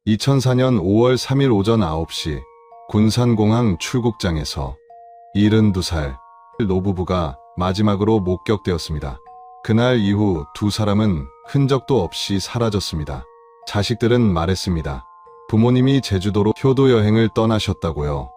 2004년 5월 3일 오전 9시 군산공항 출국장에서 72살 노부부가 마지막으로 목격되었습니다. 그날 이후 두 사람은 흔적도 없이 사라졌습니다. 자식들은 말했습니다. 부모님이 제주도로 효도 여행을 떠나셨다고요.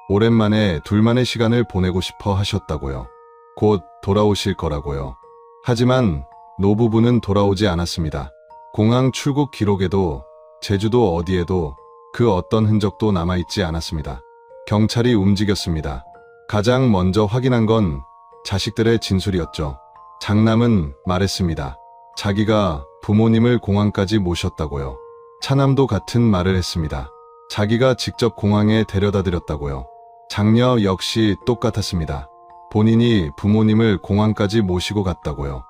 오랜만에 둘만의 시간을 보내고 싶어 하셨다고요. 곧 돌아오실 거라고요. 하지만 노부부는 돌아오지 않았습니다. 공항 출국 기록에도 제주도 어디에도 그 어떤 흔적도 남아있지 않았습니다. 경찰이 움직였습니다. 가장 먼저 확인한 건 자식들의 진술이었죠. 장남은 말했습니다. 자기가 부모님을 공항까지 모셨다고요. 차남도 같은 말을 했습니다. 자기가 직접 공항에 데려다 드렸다고요. 장녀 역시 똑같았습니다. 본인이 부모님을 공항까지 모시고 갔다고요.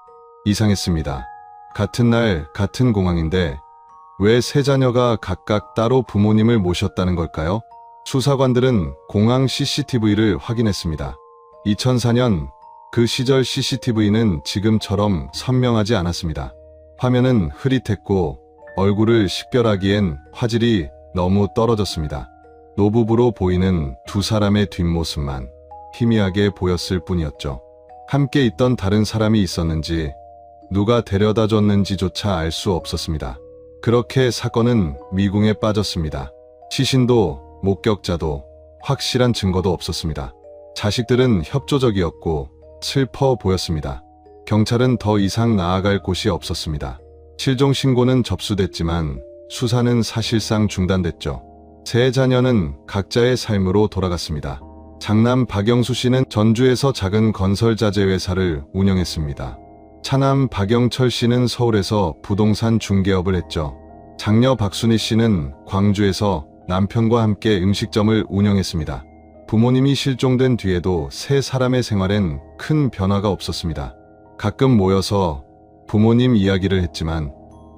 이상했습니다. 같은 날 같은 공항인데 왜 세 자녀가 각각 따로 부모님을 모셨다는 걸까요? 수사관들은 공항 CCTV를 확인했습니다. 2004년 그 시절 CCTV는 지금처럼 선명하지 않았습니다. 화면은 흐릿했고 얼굴을 식별하기엔 화질이 너무 떨어졌습니다. 노부부로 보이는 두 사람의 뒷모습만 희미하게 보였을 뿐이었죠. 함께 있던 다른 사람이 있었는지 누가 데려다 줬는지조차 알 수 없었습니다. 그렇게 사건은 미궁에 빠졌습니다. 시신도 목격자도 확실한 증거도 없었습니다. 자식들은 협조적이었고 슬퍼 보였습니다. 경찰은 더 이상 나아갈 곳이 없었습니다. 실종 신고는 접수됐지만 수사는 사실상 중단됐죠. 세 자녀는 각자의 삶으로 돌아갔습니다. 장남 박영수 씨는 전주에서 작은 건설자재 회사를 운영했습니다. 차남 박영철 씨는 서울에서 부동산 중개업을 했죠. 장녀 박순희 씨는 광주에서 남편과 함께 음식점을 운영했습니다. 부모님이 실종된 뒤에도 세 사람의 생활엔 큰 변화가 없었습니다. 가끔 모여서 부모님 이야기를 했지만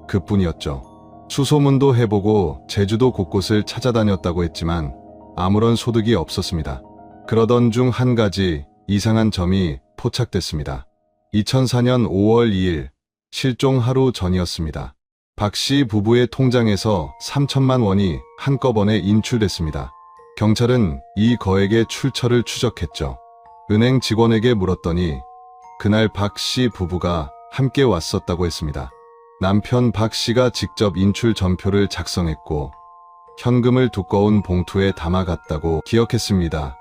그뿐이었죠. 수소문도 해보고 제주도 곳곳을 찾아다녔다고 했지만 아무런 소득이 없었습니다. 그러던 중 한 가지 이상한 점이 포착됐습니다. 2004년 5월 2일 실종 하루 전이었습니다. 박 씨 부부의 통장에서 3천만 원이 한꺼번에 인출됐습니다. 경찰은 이 거액의 출처를 추적했죠. 은행 직원에게 물었더니 그날 박 씨 부부가 함께 왔었다고 했습니다. 남편 박 씨가 직접 인출 전표를 작성했고 현금을 두꺼운 봉투에 담아갔다고 기억했습니다.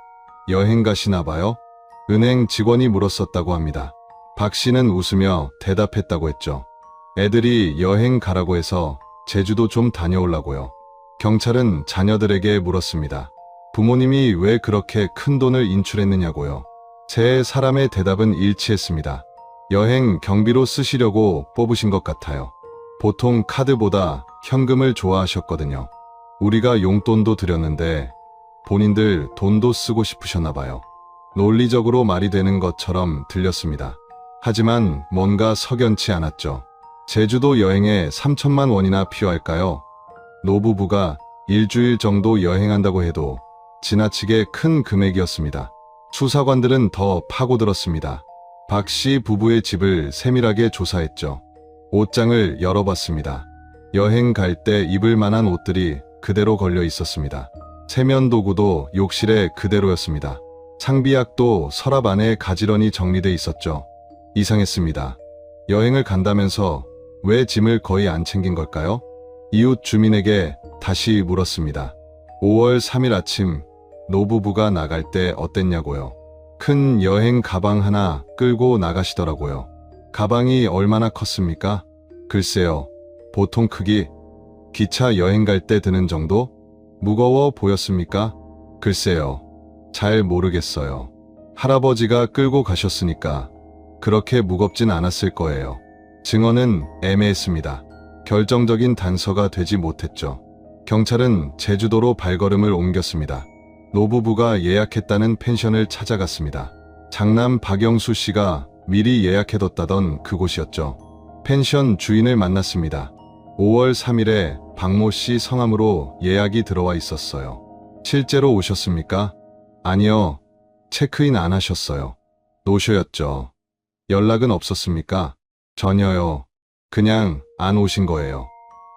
여행 가시나 봐요? 은행 직원이 물었었다고 합니다. 박 씨는 웃으며 대답했다고 했죠. 애들이 여행 가라고 해서 제주도 좀 다녀오려고요. 경찰은 자녀들에게 물었습니다. 부모님이 왜 그렇게 큰 돈을 인출했느냐고요. 세 사람의 대답은 일치했습니다. 여행 경비로 쓰시려고 뽑으신 것 같아요. 보통 카드보다 현금을 좋아하셨거든요. 우리가 용돈도 드렸는데 본인들 돈도 쓰고 싶으셨나 봐요. 논리적으로 말이 되는 것처럼 들렸습니다. 하지만 뭔가 석연치 않았죠. 제주도 여행에 3천만 원이나 필요할까요? 노부부가 일주일 정도 여행한다고 해도 지나치게 큰 금액이었습니다. 수사관들은 더 파고들었습니다. 박 씨 부부의 집을 세밀하게 조사했죠. 옷장을 열어봤습니다. 여행 갈 때 입을 만한 옷들이 그대로 걸려 있었습니다. 세면 도구도 욕실에 그대로였습니다. 상비약도 서랍 안에 가지런히 정리돼 있었죠. 이상했습니다. 여행을 간다면서 왜 짐을 거의 안 챙긴 걸까요? 이웃 주민에게 다시 물었습니다. 5월 3일 아침 노부부가 나갈 때 어땠냐고요. 큰 여행 가방 하나 끌고 나가시더라고요. 가방이 얼마나 컸습니까? 글쎄요. 보통 크기? 기차 여행 갈 때 드는 정도? 무거워 보였습니까? 글쎄요. 잘 모르겠어요. 할아버지가 끌고 가셨으니까 그렇게 무겁진 않았을 거예요. 증언은 애매했습니다. 결정적인 단서가 되지 못했죠. 경찰은 제주도로 발걸음을 옮겼습니다. 노부부가 예약했다는 펜션을 찾아갔습니다. 장남 박영수 씨가 미리 예약해뒀다던 그곳이었죠. 펜션 주인을 만났습니다. 5월 3일에 박모 씨 성함으로 예약이 들어와 있었어요. 실제로 오셨습니까? 아니요. 체크인 안 하셨어요. 노쇼였죠. 연락은 없었습니까? 전혀요. 그냥 안 오신 거예요.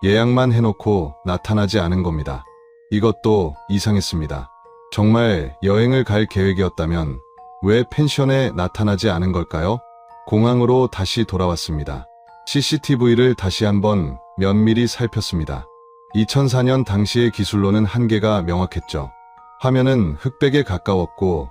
예약만 해놓고 나타나지 않은 겁니다. 이것도 이상했습니다. 정말 여행을 갈 계획이었다면 왜 펜션에 나타나지 않은 걸까요? 공항으로 다시 돌아왔습니다. CCTV를 다시 한번 면밀히 살폈습니다. 2004년 당시의 기술로는 한계가 명확했죠. 화면은 흑백에 가까웠고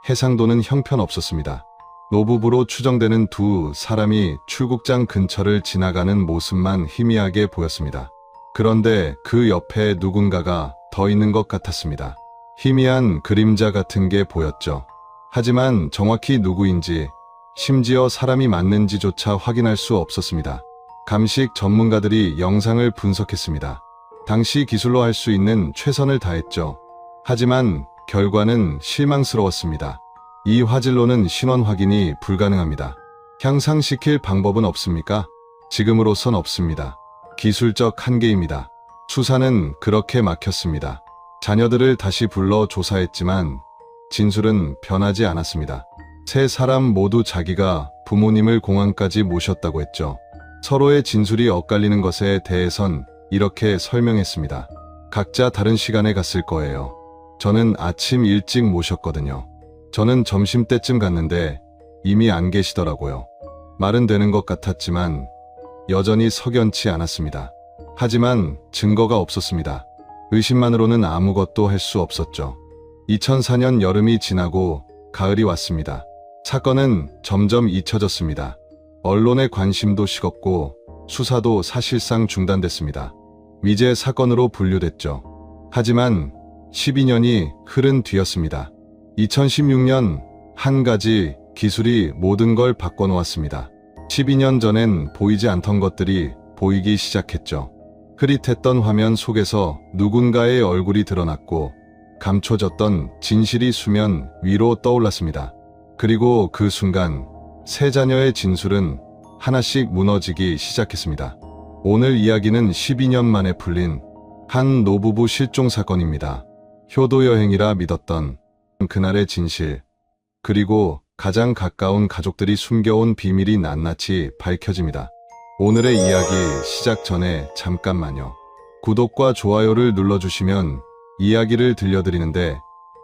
해상도는 형편없었습니다. 노부부로 추정되는 두 사람이 출국장 근처를 지나가는 모습만 희미하게 보였습니다. 그런데 그 옆에 누군가가 더 있는 것 같았습니다. 희미한 그림자 같은 게 보였죠. 하지만 정확히 누구인지, 심지어 사람이 맞는지조차 확인할 수 없었습니다. 감식 전문가들이 영상을 분석했습니다. 당시 기술로 할 수 있는 최선을 다했죠. 하지만 결과는 실망스러웠습니다. 이 화질로는 신원 확인이 불가능합니다. 향상시킬 방법은 없습니까? 지금으로선 없습니다. 기술적 한계입니다. 수사는 그렇게 막혔습니다. 자녀들을 다시 불러 조사했지만 진술은 변하지 않았습니다. 세 사람 모두 자기가 부모님을 공항까지 모셨다고 했죠. 서로의 진술이 엇갈리는 것에 대해선 이렇게 설명했습니다. 각자 다른 시간에 갔을 거예요. 저는 아침 일찍 모셨거든요. 저는 점심때쯤 갔는데 이미 안 계시더라고요. 말은 되는 것 같았지만 여전히 석연치 않았습니다. 하지만 증거가 없었습니다. 의심만으로는 아무것도 할 수 없었죠. 2004년 여름이 지나고 가을이 왔습니다. 사건은 점점 잊혀졌습니다. 언론의 관심도 식었고 수사도 사실상 중단됐습니다. 미제 사건으로 분류됐죠. 하지만 12년이 흐른 뒤였습니다. 2016년 한 가지 기술이 모든 걸 바꿔놓았습니다. 12년 전엔 보이지 않던 것들이 보이기 시작했죠. 흐릿했던 화면 속에서 누군가의 얼굴이 드러났고 감춰졌던 진실이 수면 위로 떠올랐습니다. 그리고 그 순간 세 자녀의 진술은 하나씩 무너지기 시작했습니다. 오늘 이야기는 12년 만에 풀린 한 노부부 실종 사건입니다. 효도 여행이라 믿었던 그날의 진실, 그리고 가장 가까운 가족들이 숨겨온 비밀이 낱낱이 밝혀집니다. 오늘의 이야기 시작 전에 잠깐만요. 구독과 좋아요를 눌러주시면 이야기를 들려드리는데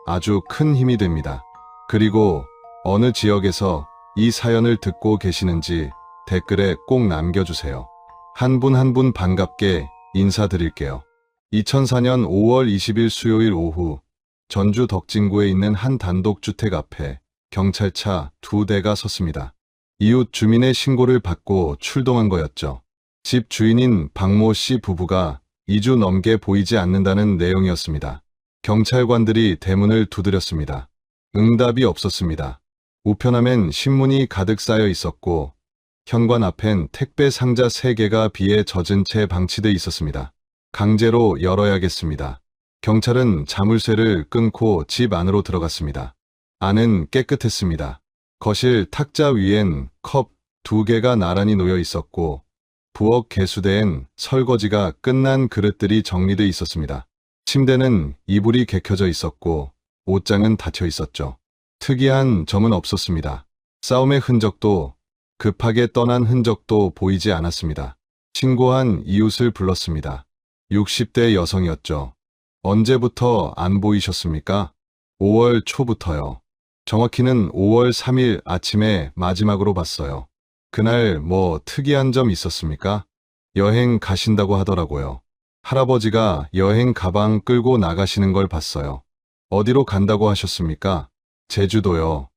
아주 큰 힘이 됩니다. 그리고 어느 지역에서 이 사연을 듣고 계시는지 댓글에 꼭 남겨주세요. 한 분 한 분 반갑게 인사드릴게요. 2004년 5월 20일 수요일 오후 전주 덕진구에 있는 한 단독주택 앞에 경찰차 2대가 섰습니다. 이웃 주민의 신고를 받고 출동한 거였죠. 집 주인인 박모 씨 부부가 2주 넘게 보이지 않는다는 내용이었습니다. 경찰관들이 대문을 두드렸습니다. 응답이 없었습니다. 우편함엔 신문이 가득 쌓여 있었고 현관 앞엔 택배 상자 3개가 비에 젖은 채 방치돼 있었습니다. 강제로 열어야겠습니다. 경찰은 자물쇠를 끊고 집 안으로 들어갔습니다. 안은 깨끗했습니다. 거실 탁자 위엔 컵 2개가 나란히 놓여 있었고 부엌 개수대엔 설거지가 끝난 그릇들이 정리돼 있었습니다. 침대는 이불이 개켜져 있었고 옷장은 닫혀 있었죠. 특이한 점은 없었습니다. 싸움의 흔적도 급하게 떠난 흔적도 보이지 않았습니다. 신고한 이웃을 불렀습니다. 60대 여성이었죠. 언제부터 안 보이셨습니까? 5월 초부터요. 정확히는 5월 3일 아침에 마지막으로 봤어요. 그날 뭐 특이한 점 있었습니까? 여행 가신다고 하더라고요. 할아버지가 여행 가방 끌고 나가시는 걸 봤어요. 어디로 간다고 하셨습니까? 제주도요.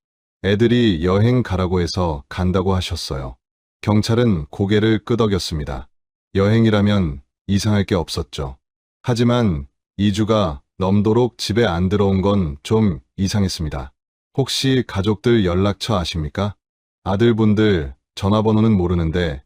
애들이 여행 가라고 해서 간다고 하셨어요. 경찰은 고개를 끄덕였습니다. 여행이라면 이상할 게 없었죠. 하지만 2주가 넘도록 집에 안 들어온 건 좀 이상했습니다. 혹시 가족들 연락처 아십니까? 아들분들 전화번호는 모르는데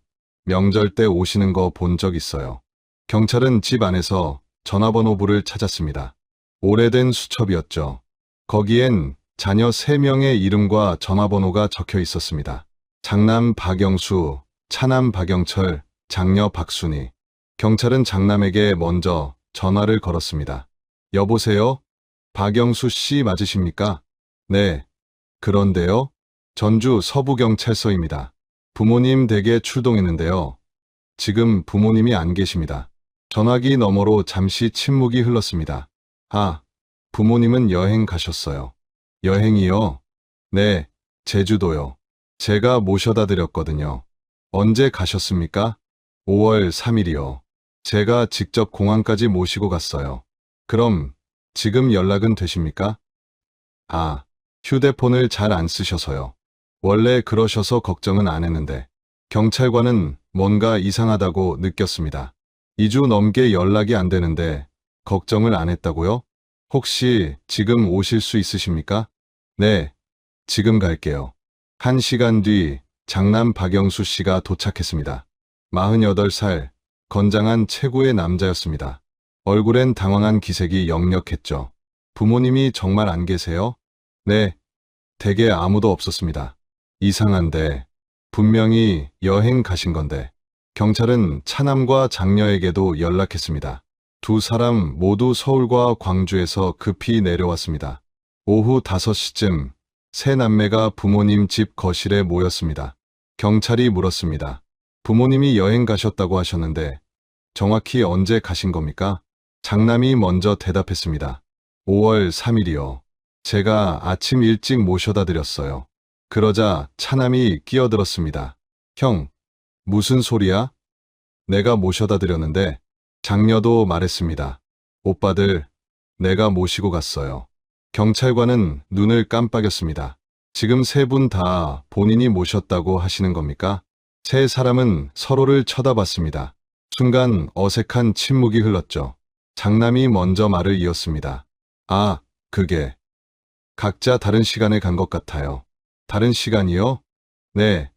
명절 때 오시는 거 본 적 있어요. 경찰은 집 안에서 전화번호부를 찾았습니다. 오래된 수첩이었죠. 거기엔 자녀 3명의 이름과 전화번호가 적혀 있었습니다. 장남 박영수, 차남 박영철, 장녀 박순희. 경찰은 장남에게 먼저 전화를 걸었습니다. 여보세요? 박영수 씨 맞으십니까? 네. 그런데요? 전주 서부경찰서입니다. 부모님 댁에 출동했는데요. 지금 부모님이 안 계십니다. 전화기 너머로 잠시 침묵이 흘렀습니다. 아, 부모님은 여행 가셨어요. 여행이요? 네, 제주도요. 제가 모셔다 드렸거든요. 언제 가셨습니까? 5월 3일이요. 제가 직접 공항까지 모시고 갔어요. 그럼 지금 연락은 되십니까? 아, 휴대폰을 잘 안 쓰셔서요. 원래 그러셔서 걱정은 안 했는데 경찰관은 뭔가 이상하다고 느꼈습니다. 2주 넘게 연락이 안 되는데 걱정을 안 했다고요? 혹시 지금 오실 수 있으십니까? 네, 지금 갈게요. 1시간 뒤 장남 박영수 씨가 도착했습니다. 48살, 건장한 체구의 남자였습니다. 얼굴엔 당황한 기색이 역력했죠. 부모님이 정말 안 계세요? 네, 댁에 아무도 없었습니다. 이상한데, 분명히 여행 가신 건데. 경찰은 차남과 장녀에게도 연락했습니다. 두 사람 모두 서울과 광주에서 급히 내려왔습니다. 오후 5시쯤 세 남매가 부모님 집 거실에 모였습니다. 경찰이 물었습니다. 부모님이 여행 가셨다고 하셨는데 정확히 언제 가신 겁니까? 장남이 먼저 대답했습니다. 5월 3일이요. 제가 아침 일찍 모셔다 드렸어요. 그러자 차남이 끼어들었습니다. 형, 무슨 소리야? 내가 모셔다 드렸는데. 장녀도 말했습니다. 오빠들, 내가 모시고 갔어요. 경찰관은 눈을 깜빡였습니다. 지금 세 분 다 본인이 모셨다고 하시는 겁니까? 세 사람은 서로를 쳐다봤습니다. 순간 어색한 침묵이 흘렀죠. 장남이 먼저 말을 이었습니다. 아, 그게 각자 다른 시간에 간 것 같아요. 다른 시간이요? 네,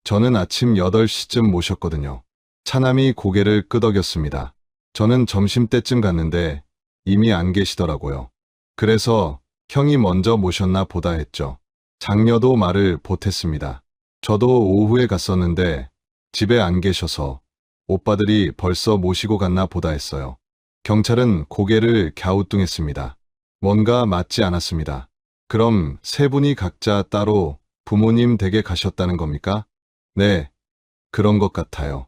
저는 아침 8시쯤 모셨거든요. 차남이 고개를 끄덕였습니다. 저는 점심때쯤 갔는데 이미 안 계시더라고요. 그래서 형이 먼저 모셨나 보다 했죠. 장녀도 말을 보탰습니다. 저도 오후에 갔었는데 집에 안 계셔서 오빠들이 벌써 모시고 갔나 보다 했어요. 경찰은 고개를 갸우뚱했습니다. 뭔가 맞지 않았습니다. 그럼 세 분이 각자 따로 부모님 댁에 가셨다는 겁니까? 네, 그런 것 같아요.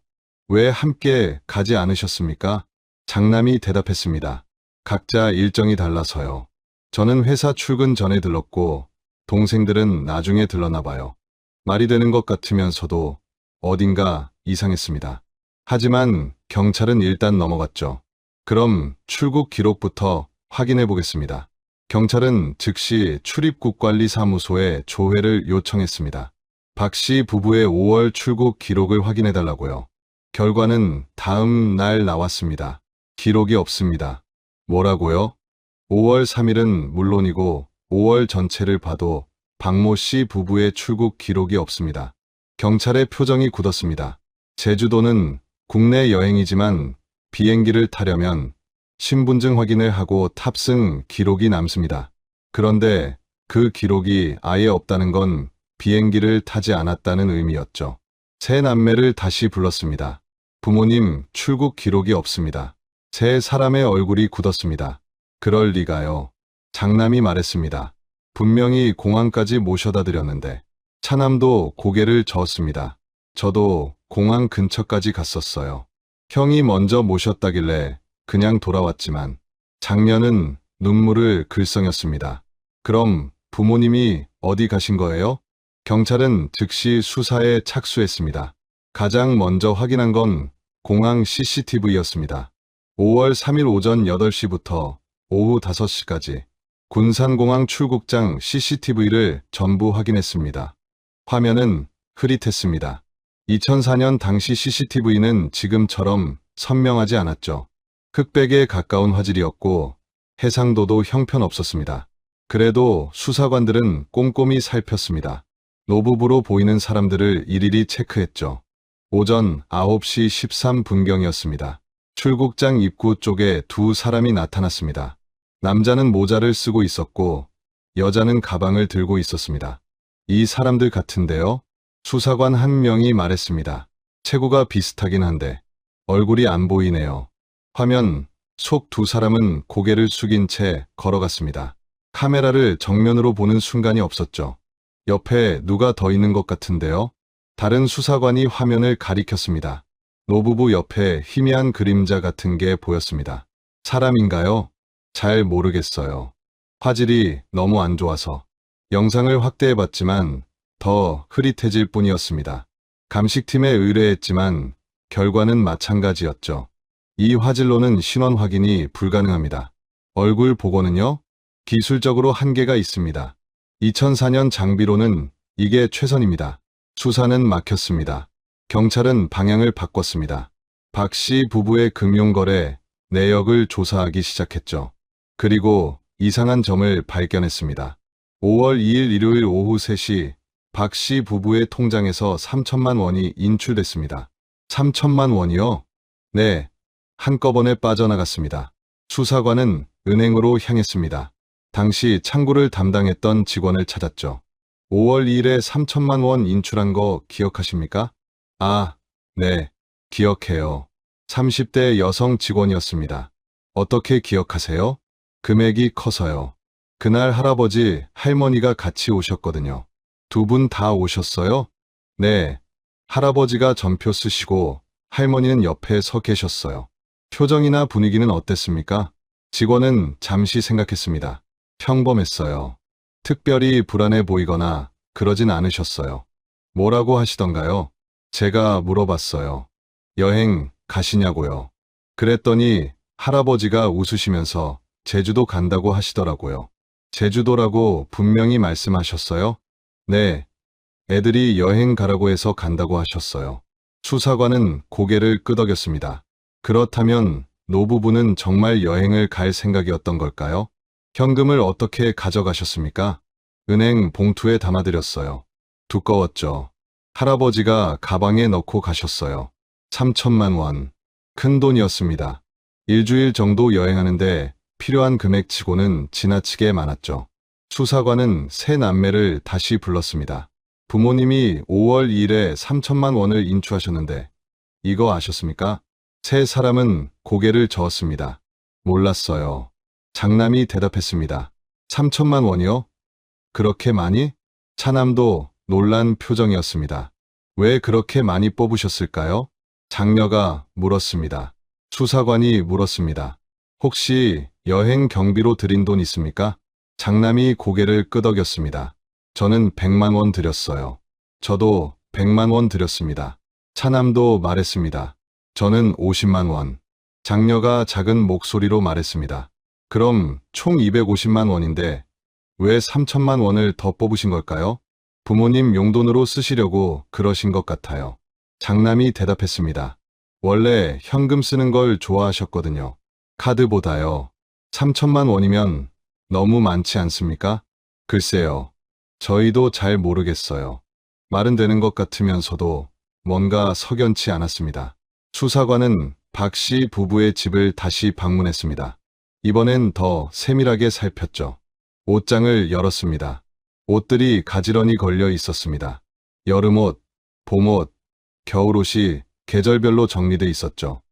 왜 함께 가지 않으셨습니까? 장남이 대답했습니다. 각자 일정이 달라서요. 저는 회사 출근 전에 들렀고 동생들은 나중에 들렀나 봐요. 말이 되는 것 같으면서도 어딘가 이상했습니다. 하지만 경찰은 일단 넘어갔죠. 그럼 출국 기록부터 확인해 보겠습니다. 경찰은 즉시 출입국관리사무소에 조회를 요청했습니다. 박 씨 부부의 5월 출국 기록을 확인해 달라고요. 결과는 다음 날 나왔습니다. 기록이 없습니다. 뭐라고요? 5월 3일은 물론이고 5월 전체를 봐도 박모 씨 부부의 출국 기록이 없습니다. 경찰의 표정이 굳었습니다. 제주도는 국내 여행이지만 비행기를 타려면 신분증 확인을 하고 탑승 기록이 남습니다. 그런데 그 기록이 아예 없다는 건 비행기를 타지 않았다는 의미였죠. 세 남매를 다시 불렀습니다. 부모님 출국 기록이 없습니다. 세 사람의 얼굴이 굳었습니다. 그럴 리가요. 장남이 말했습니다. 분명히 공항까지 모셔다 드렸는데. 차남도 고개를 저었습니다. 저도 공항 근처까지 갔었어요. 형이 먼저 모셨다길래 그냥 돌아왔지만. 장녀는 눈물을 글썽였습니다. 그럼 부모님이 어디 가신 거예요? 경찰은 즉시 수사에 착수했습니다. 가장 먼저 확인한 건 공항 CCTV였습니다. 5월 3일 오전 8시부터 오후 5시까지 군산공항 출국장 CCTV를 전부 확인했습니다. 화면은 흐릿했습니다. 2004년 당시 CCTV는 지금처럼 선명하지 않았죠. 흑백에 가까운 화질이었고 해상도도 형편없었습니다. 그래도 수사관들은 꼼꼼히 살폈습니다. 노부부로 보이는 사람들을 일일이 체크했죠. 오전 9시 13분경이었습니다. 출국장 입구 쪽에 두 사람이 나타났습니다. 남자는 모자를 쓰고 있었고 여자는 가방을 들고 있었습니다. 이 사람들 같은데요? 수사관 한 명이 말했습니다. 체구가 비슷하긴 한데 얼굴이 안 보이네요. 화면 속 두 사람은 고개를 숙인 채 걸어갔습니다. 카메라를 정면으로 보는 순간이 없었죠. 옆에 누가 더 있는 것 같은데요? 다른 수사관이 화면을 가리켰습니다. 노부부 옆에 희미한 그림자 같은 게 보였습니다. 사람인가요? 잘 모르겠어요. 화질이 너무 안 좋아서. 영상을 확대해봤지만 더 흐릿해질 뿐이었습니다. 감식팀에 의뢰했지만 결과는 마찬가지였죠. 이 화질로는 신원 확인이 불가능합니다. 얼굴 복원은요? 기술적으로 한계가 있습니다. 2004년 장비로는 이게 최선입니다. 수사는 막혔습니다. 경찰은 방향을 바꿨습니다. 박 씨 부부의 금융거래 내역을 조사하기 시작했죠. 그리고 이상한 점을 발견했습니다. 5월 2일 일요일 오후 3시 박 씨 부부의 통장에서 3천만 원이 인출됐습니다. 3천만 원이요? 네, 한꺼번에 빠져나갔습니다. 수사관은 은행으로 향했습니다. 당시 창구를 담당했던 직원을 찾았죠. 5월 2일에 3천만 원 인출한 거 기억하십니까? 아, 네, 기억해요. 30대 여성 직원이었습니다. 어떻게 기억하세요? 금액이 커서요. 그날 할아버지, 할머니가 같이 오셨거든요. 두 분 다 오셨어요? 네, 할아버지가 전표 쓰시고 할머니는 옆에 서 계셨어요. 표정이나 분위기는 어땠습니까? 직원은 잠시 생각했습니다. 평범했어요. 특별히 불안해 보이거나 그러진 않으셨어요. 뭐라고 하시던가요? 제가 물어봤어요. 여행 가시냐고요. 그랬더니 할아버지가 웃으시면서 제주도 간다고 하시더라고요. 제주도라고 분명히 말씀하셨어요? 네, 애들이 여행 가라고 해서 간다고 하셨어요. 수사관은 고개를 끄덕였습니다. 그렇다면 노부부는 정말 여행을 갈 생각이었던 걸까요? 현금을 어떻게 가져가셨습니까? 은행 봉투에 담아드렸어요. 두꺼웠죠. 할아버지가 가방에 넣고 가셨어요. 3천만 원. 큰 돈이었습니다. 일주일 정도 여행하는데 필요한 금액치고는 지나치게 많았죠. 수사관은 세 남매를 다시 불렀습니다. 부모님이 5월 2일에 3천만 원을 인출하셨는데 이거 아셨습니까? 세 사람은 고개를 저었습니다. 몰랐어요. 장남이 대답했습니다. 3천만 원이요? 그렇게 많이? 차남도 놀란 표정이었습니다. 왜 그렇게 많이 뽑으셨을까요? 장녀가 물었습니다. 수사관이 물었습니다. 혹시 여행 경비로 드린 돈 있습니까? 장남이 고개를 끄덕였습니다. 저는 100만 원 드렸어요. 저도 100만 원 드렸습니다. 차남도 말했습니다. 저는 50만 원. 장녀가 작은 목소리로 말했습니다. 그럼 총 250만 원인데 왜 3천만 원을 더 뽑으신 걸까요? 부모님 용돈으로 쓰시려고 그러신 것 같아요. 장남이 대답했습니다. 원래 현금 쓰는 걸 좋아하셨거든요. 카드보다요. 3천만 원이면 너무 많지 않습니까? 글쎄요. 저희도 잘 모르겠어요. 말은 되는 것 같으면서도 뭔가 석연치 않았습니다. 수사관은 박 씨 부부의 집을 다시 방문했습니다. 이번엔 더 세밀하게 살폈죠. 옷장을 열었습니다. 옷들이 가지런히 걸려 있었습니다. 여름옷, 봄옷, 겨울옷이 계절별로 정리돼 있었죠.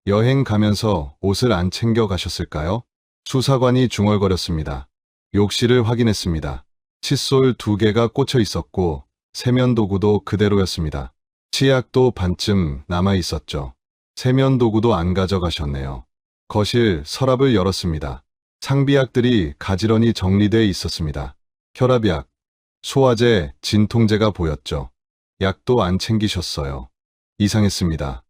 여행 가면서 옷을 안 챙겨 가셨을까요? 수사관이 중얼거렸습니다. 욕실을 확인했습니다. 칫솔 2개가 꽂혀 있었고 세면도구도 그대로였습니다. 치약도 반쯤 남아 있었죠. 세면도구도 안 가져가셨네요. 거실 서랍을 열었습니다. 상비약들이 가지런히 정리돼 있었습니다. 혈압약, 소화제, 진통제가 보였죠. 약도 안 챙기셨어요. 이상했습니다.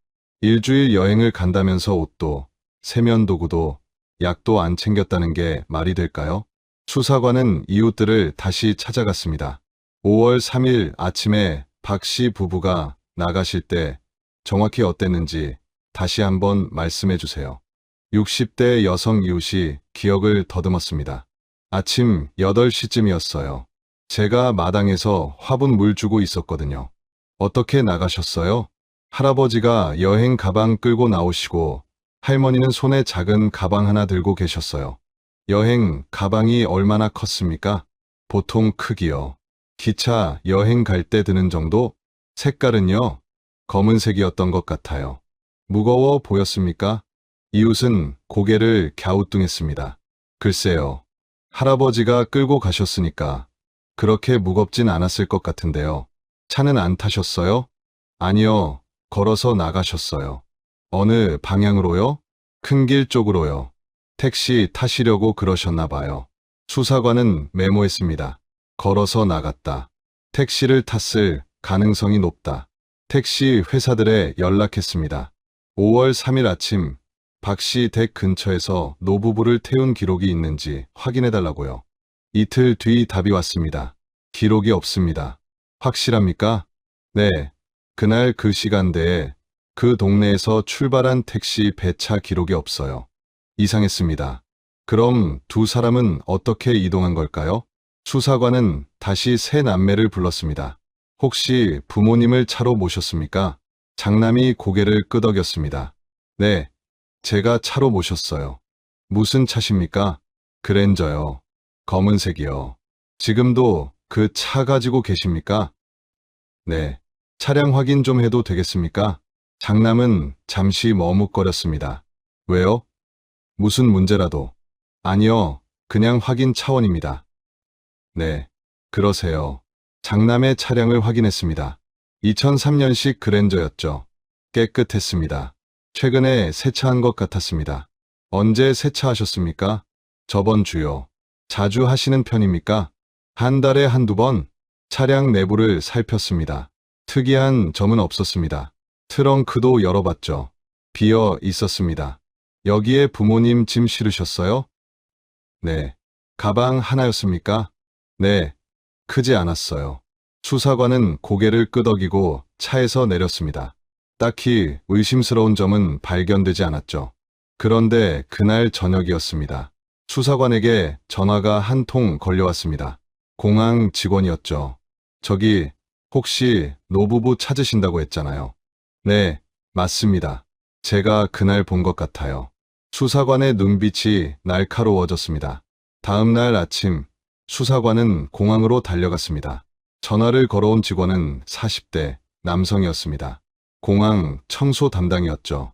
일주일 여행을 간다면서 옷도, 세면도구도, 약도 안 챙겼다는 게 말이 될까요? 수사관은 이웃들을 다시 찾아갔습니다. 5월 3일 아침에 박 씨 부부가 나가실 때 정확히 어땠는지 다시 한번 말씀해 주세요. 60대 여성 이웃이 기억을 더듬었습니다. 아침 8시쯤이었어요. 제가 마당에서 화분 물 주고 있었거든요. 어떻게 나가셨어요? 할아버지가 여행 가방 끌고 나오시고 할머니는 손에 작은 가방 하나 들고 계셨어요. 여행 가방이 얼마나 컸습니까? 보통 크기요. 기차 여행 갈 때 드는 정도? 색깔은요? 검은색이었던 것 같아요. 무거워 보였습니까? 이웃은 고개를 갸우뚱했습니다. 글쎄요. 할아버지가 끌고 가셨으니까 그렇게 무겁진 않았을 것 같은데요. 차는 안 타셨어요? 아니요. 걸어서 나가셨어요. 어느 방향으로요? 큰 길 쪽으로요. 택시 타시려고 그러셨나 봐요. 수사관은 메모했습니다. 걸어서 나갔다. 택시를 탔을 가능성이 높다. 택시 회사들에 연락했습니다. 5월 3일 아침 박 씨 댁 근처에서 노부부를 태운 기록이 있는지 확인해달라고요. 이틀 뒤 답이 왔습니다. 기록이 없습니다. 확실합니까? 네. 그날 그 시간대에 그 동네에서 출발한 택시 배차 기록이 없어요. 이상했습니다. 그럼 두 사람은 어떻게 이동한 걸까요? 수사관은 다시 세 남매를 불렀습니다. 혹시 부모님을 차로 모셨습니까? 장남이 고개를 끄덕였습니다. 네, 제가 차로 모셨어요. 무슨 차십니까? 그랜저요. 검은색이요. 지금도 그 차 가지고 계십니까? 네. 차량 확인 좀 해도 되겠습니까? 장남은 잠시 머뭇거렸습니다. 왜요? 무슨 문제라도. 아니요, 그냥 확인 차원입니다. 네, 그러세요. 장남의 차량을 확인했습니다. 2003년식 그랜저였죠. 깨끗했습니다. 최근에 세차한 것 같았습니다. 언제 세차하셨습니까? 저번 주요. 자주 하시는 편입니까? 한 달에 한두 번? 차량 내부를 살폈습니다. 특이한 점은 없었습니다. 트렁크도 열어봤죠. 비어 있었습니다. 여기에 부모님 짐 실으셨어요? 네. 가방 하나였습니까? 네. 크지 않았어요. 수사관은 고개를 끄덕이고 차에서 내렸습니다. 딱히 의심스러운 점은 발견되지 않았죠. 그런데 그날 저녁이었습니다. 수사관에게 전화가 한 통 걸려왔습니다. 공항 직원이었죠. 저기, 혹시 노부부 찾으신다고 했잖아요. 네, 맞습니다. 제가 그날 본 것 같아요. 수사관의 눈빛이 날카로워졌습니다. 다음 날 아침, 수사관은 공항으로 달려갔습니다. 전화를 걸어온 직원은 40대 남성이었습니다. 공항 청소 담당이었죠.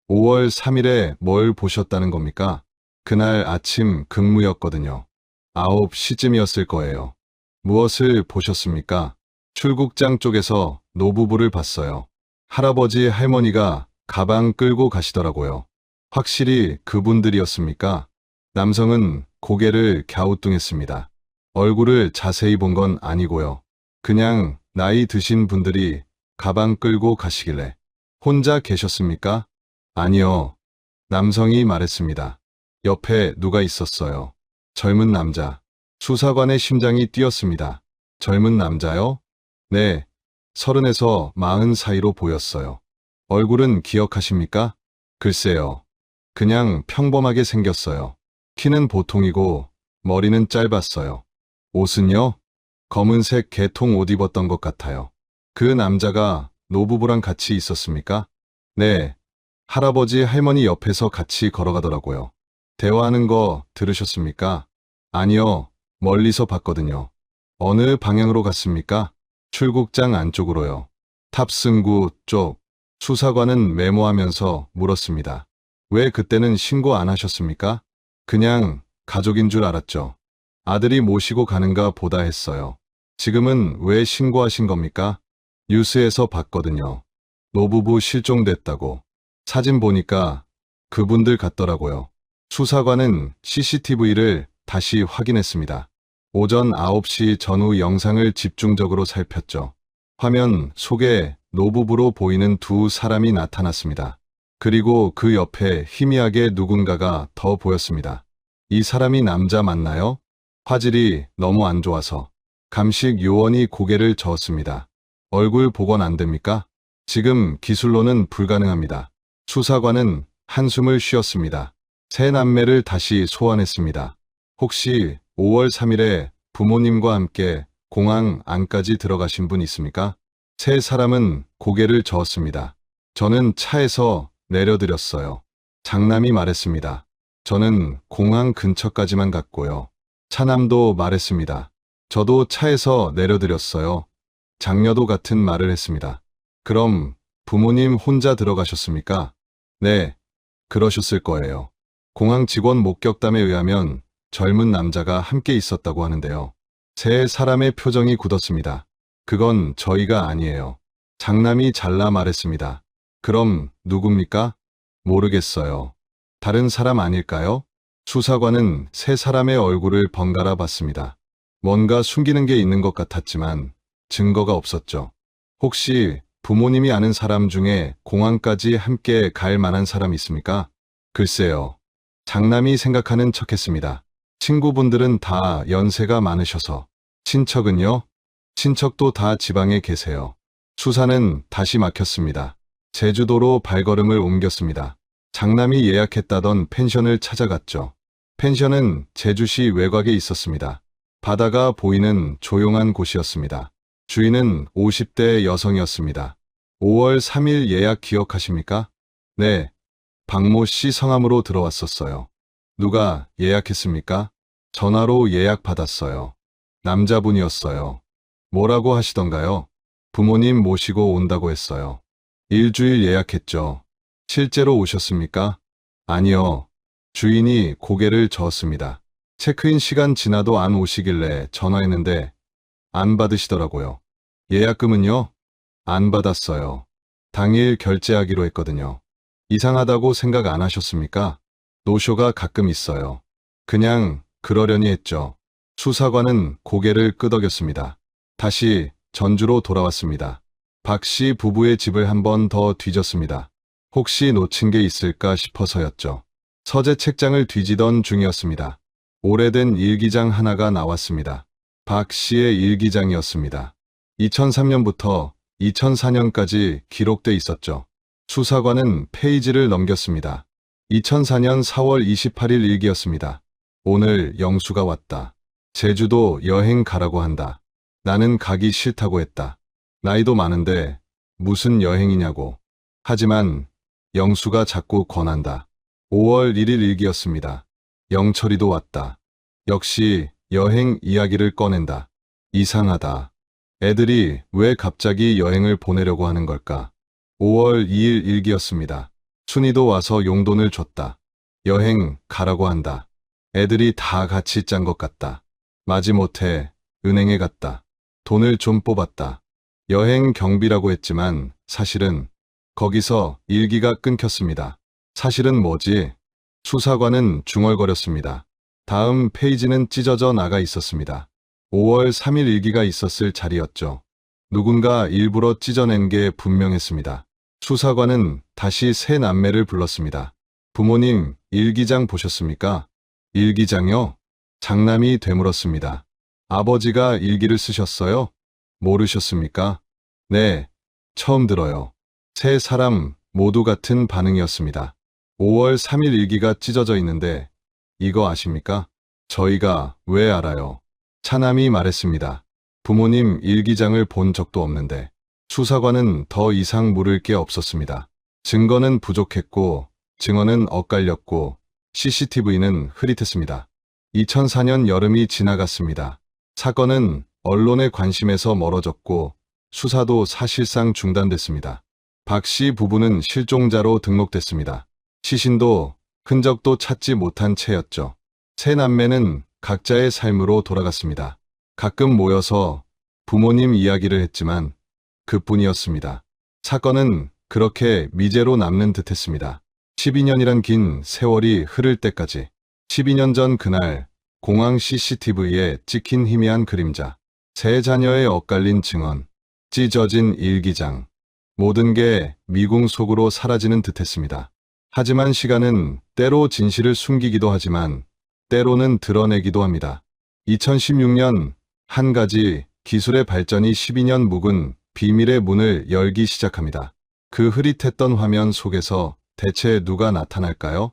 5월 3일에 뭘 보셨다는 겁니까? 그날 아침 근무였거든요. 9시쯤이었을 거예요. 무엇을 보셨습니까? 출국장 쪽에서 노부부를 봤어요. 할아버지 할머니가 가방 끌고 가시더라고요. 확실히 그분들이었습니까? 남성은 고개를 갸우뚱했습니다. 얼굴을 자세히 본 건 아니고요. 그냥 나이 드신 분들이 가방 끌고 가시길래. 혼자 계셨습니까? 아니요. 남성이 말했습니다. 옆에 누가 있었어요. 젊은 남자. 수사관의 심장이 뛰었습니다. 젊은 남자요? 네. 30에서 40 사이로 보였어요. 얼굴은 기억하십니까? 글쎄요. 그냥 평범하게 생겼어요. 키는 보통이고 머리는 짧았어요. 옷은요? 검은색 개통 옷 입었던 것 같아요. 그 남자가 노부부랑 같이 있었습니까? 네. 할아버지 할머니 옆에서 같이 걸어가더라고요. 대화하는 거 들으셨습니까? 아니요. 멀리서 봤거든요. 어느 방향으로 갔습니까? 출국장 안쪽으로요. 탑승구 쪽. 수사관은 메모하면서 물었습니다. 왜 그때는 신고 안 하셨습니까? 그냥 가족인 줄 알았죠. 아들이 모시고 가는가 보다 했어요. 지금은 왜 신고하신 겁니까? 뉴스에서 봤거든요. 노부부 실종됐다고. 사진 보니까 그분들 같더라고요. 수사관은 CCTV를 다시 확인했습니다. 오전 9시 전후 영상을 집중적으로 살폈죠. 화면 속에 노부부로 보이는 두 사람이 나타났습니다. 그리고 그 옆에 희미하게 누군가가 더 보였습니다. 이 사람이 남자 맞나요? 화질이 너무 안 좋아서. 감식 요원이 고개를 저었습니다. 얼굴 복원 안 됩니까? 지금 기술로는 불가능합니다. 수사관은 한숨을 쉬었습니다. 세 남매를 다시 소환했습니다. 혹시 5월 3일에 부모님과 함께 공항 안까지 들어가신 분 있습니까? 세 사람은 고개를 저었습니다. 저는 차에서 내려드렸어요. 장남이 말했습니다. 저는 공항 근처까지만 갔고요. 차남도 말했습니다. 저도 차에서 내려드렸어요. 장녀도 같은 말을 했습니다. 그럼 부모님 혼자 들어가셨습니까? 네, 그러셨을 거예요. 공항 직원 목격담에 의하면 젊은 남자가 함께 있었다고 하는데요. 세 사람의 표정이 굳었습니다. 그건 저희가 아니에요. 장남이 잘라 말했습니다. 그럼 누굽니까? 모르겠어요. 다른 사람 아닐까요? 수사관은 세 사람의 얼굴을 번갈아 봤습니다. 뭔가 숨기는 게 있는 것 같았지만 증거가 없었죠. 혹시 부모님이 아는 사람 중에 공항까지 함께 갈 만한 사람 있습니까? 글쎄요. 장남이 생각하는 척했습니다. 친구분들은 다 연세가 많으셔서. 친척은요? 친척도 다 지방에 계세요. 수사는 다시 막혔습니다. 제주도로 발걸음을 옮겼습니다. 장남이 예약했다던 펜션을 찾아갔죠. 펜션은 제주시 외곽에 있었습니다. 바다가 보이는 조용한 곳이었습니다. 주인은 50대 여성이었습니다. 5월 3일 예약 기억하십니까? 네. 박모 씨 성함으로 들어왔었어요. 누가 예약했습니까? 전화로 예약받았어요. 남자분이었어요. 뭐라고 하시던가요? 부모님 모시고 온다고 했어요. 일주일 예약했죠. 실제로 오셨습니까? 아니요. 주인이 고개를 저었습니다. 체크인 시간 지나도 안 오시길래 전화했는데 안 받으시더라고요. 예약금은요? 안 받았어요. 당일 결제하기로 했거든요. 이상하다고 생각 안 하셨습니까? 노쇼가 가끔 있어요. 그냥 그러려니 했죠. 수사관은 고개를 끄덕였습니다. 다시 전주로 돌아왔습니다. 박 씨 부부의 집을 한 번 더 뒤졌습니다. 혹시 놓친 게 있을까 싶어서였죠. 서재 책장을 뒤지던 중이었습니다. 오래된 일기장 하나가 나왔습니다. 박 씨의 일기장이었습니다. 2003년부터 2004년까지 기록돼 있었죠. 수사관은 페이지를 넘겼습니다. 2004년 4월 28일 일기였습니다. 오늘 영수가 왔다. 제주도 여행 가라고 한다. 나는 가기 싫다고 했다. 나이도 많은데 무슨 여행이냐고. 하지만 영수가 자꾸 권한다. 5월 1일 일기였습니다. 영철이도 왔다. 역시 여행 이야기를 꺼낸다. 이상하다. 애들이 왜 갑자기 여행을 보내려고 하는 걸까? 5월 2일 일기였습니다. 순이도 와서 용돈을 줬다. 여행 가라고 한다. 애들이 다 같이 짠 것 같다. 마지못해 은행에 갔다. 돈을 좀 뽑았다. 여행 경비라고 했지만 사실은 거기서 일기가 끊겼습니다. 사실은 뭐지? 수사관은 중얼거렸습니다. 다음 페이지는 찢어져 나가 있었습니다. 5월 3일 일기가 있었을 자리였죠. 누군가 일부러 찢어낸 게 분명했습니다. 수사관은 다시 세 남매를 불렀습니다. 부모님, 일기장 보셨습니까? 일기장요? 장남이 되물었습니다. 아버지가 일기를 쓰셨어요? 모르셨습니까? 네, 처음 들어요. 세 사람 모두 같은 반응이었습니다. 5월 3일 일기가 찢어져 있는데 이거 아십니까? 저희가 왜 알아요? 차남이 말했습니다. 부모님 일기장을 본 적도 없는데. 수사관은 더 이상 물을 게 없었습니다. 증거는 부족했고 증언은 엇갈렸고 CCTV는 흐릿했습니다. 2004년 여름이 지나갔습니다. 사건은 언론의 관심에서 멀어졌고 수사도 사실상 중단됐습니다. 박 씨 부부는 실종자로 등록됐습니다. 시신도 흔적도 찾지 못한 채였죠. 세 남매는 각자의 삶으로 돌아갔습니다. 가끔 모여서 부모님 이야기를 했지만 그뿐이었습니다. 사건은 그렇게 미제로 남는 듯했습니다. 12년이란 긴 세월이 흐를 때까지. 12년 전 그날 공항 CCTV에 찍힌 희미한 그림자. 세 자녀의 엇갈린 증언. 찢어진 일기장. 모든 게 미궁 속으로 사라지는 듯했습니다. 하지만 시간은 때로 진실을 숨기기도 하지만 때로는 드러내기도 합니다. 2016년 한 가지 기술의 발전이 12년 묵은 비밀의 문을 열기 시작합니다. 그 흐릿했던 화면 속에서 대체 누가 나타날까요?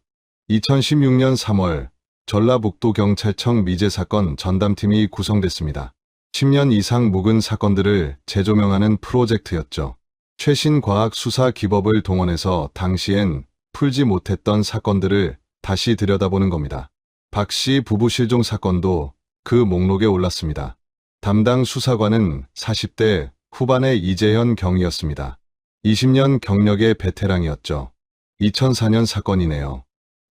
2016년 3월 전라북도경찰청 미제 사건 전담팀이 구성됐습니다. 10년 이상 묵은 사건들을 재조명하는 프로젝트였죠. 최신 과학 수사 기법을 동원해서 당시엔 풀지 못했던 사건들을 다시 들여다보는 겁니다. 박 씨 부부 실종 사건도 그 목록에 올랐습니다. 담당 수사관은 40대 후반의 이재현 경위였습니다. 20년 경력의 베테랑이었죠. 2004년 사건이네요.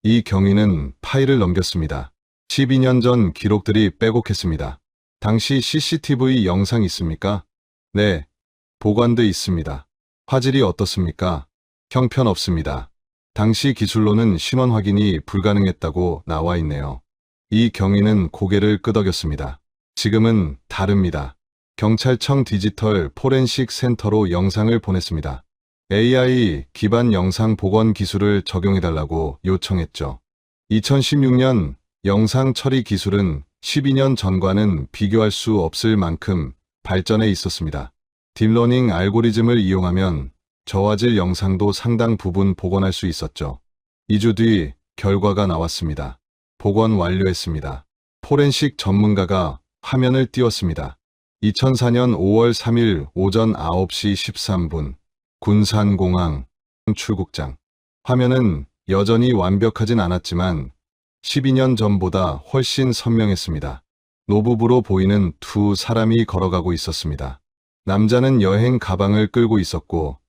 이 경위는 파일을 넘겼습니다. 12년 전 기록들이 빼곡했습니다. 당시 CCTV 영상 있습니까? 네, 보관돼 있습니다. 화질이 어떻습니까? 형편없습니다. 당시 기술로는 신원 확인이 불가능했다고 나와 있네요. 이 경위는 고개를 끄덕였습니다. 지금은 다릅니다. 경찰청 디지털 포렌식 센터로 영상을 보냈습니다. AI 기반 영상 복원 기술을 적용해달라고 요청했죠. 2016년 영상 처리 기술은 12년 전과는 비교할 수 없을 만큼 발전해 있었습니다. 딥러닝 알고리즘을 이용하면 저화질 영상도 상당 부분 복원할 수 있었죠. 2주 뒤 결과가 나왔습니다. 복원 완료했습니다. 포렌식 전문가가 화면을 띄웠습니다. 2004년 5월 3일 오전 9시 13분 군산공항 출국장. 화면은 여전히 완벽하진 않았지만 12년 전보다 훨씬 선명했습니다. 노부부로 보이는 두 사람이 걸어가고 있었습니다. 남자는 여행 가방을 끌고 있었고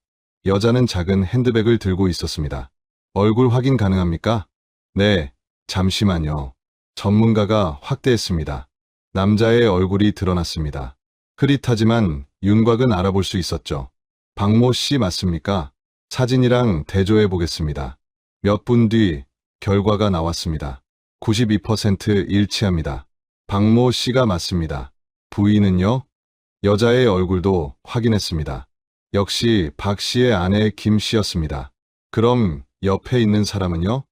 여자는 작은 핸드백을 들고 있었습니다. 얼굴 확인 가능합니까? 네, 잠시만요. 전문가가 확대했습니다. 남자의 얼굴이 드러났습니다. 흐릿하지만 윤곽은 알아볼 수 있었죠. 박모 씨 맞습니까? 사진이랑 대조해 보겠습니다. 몇 분 뒤 결과가 나왔습니다. 92% 일치합니다. 박모 씨가 맞습니다. 부인은요? 여자의 얼굴도 확인했습니다. 역시 박 씨의 아내 김 씨였습니다. 그럼 옆에 있는 사람은요?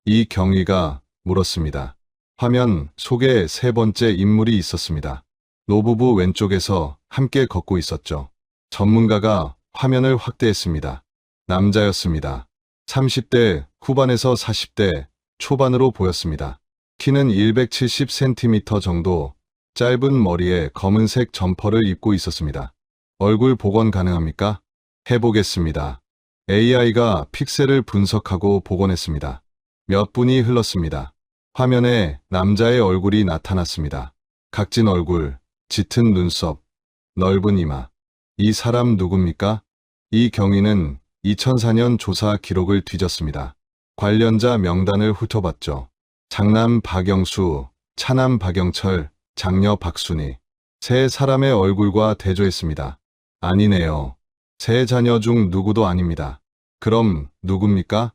이 경위가 물었습니다. 화면 속에 세 번째 인물이 있었습니다. 노부부 왼쪽에서 함께 걷고 있었죠. 전문가가 화면을 확대했습니다. 남자였습니다. 30대 후반에서 40대 초반으로 보였습니다. 키는 170cm 정도, 짧은 머리에 검은색 점퍼를 입고 있었습니다. 얼굴 복원 가능합니까? 해보겠습니다. AI가 픽셀을 분석하고 복원했습니다. 몇 분이 흘렀습니다. 화면에 남자의 얼굴이 나타났습니다. 각진 얼굴, 짙은 눈썹, 넓은 이마. 이 사람 누굽니까? 이 경위는 2004년 조사 기록을 뒤졌습니다. 관련자 명단을 훑어봤죠. 장남 박영수, 차남 박영철, 장녀 박순희. 세 사람의 얼굴과 대조했습니다. 아니네요. 세 자녀 중 누구도 아닙니다. 그럼 누굽니까?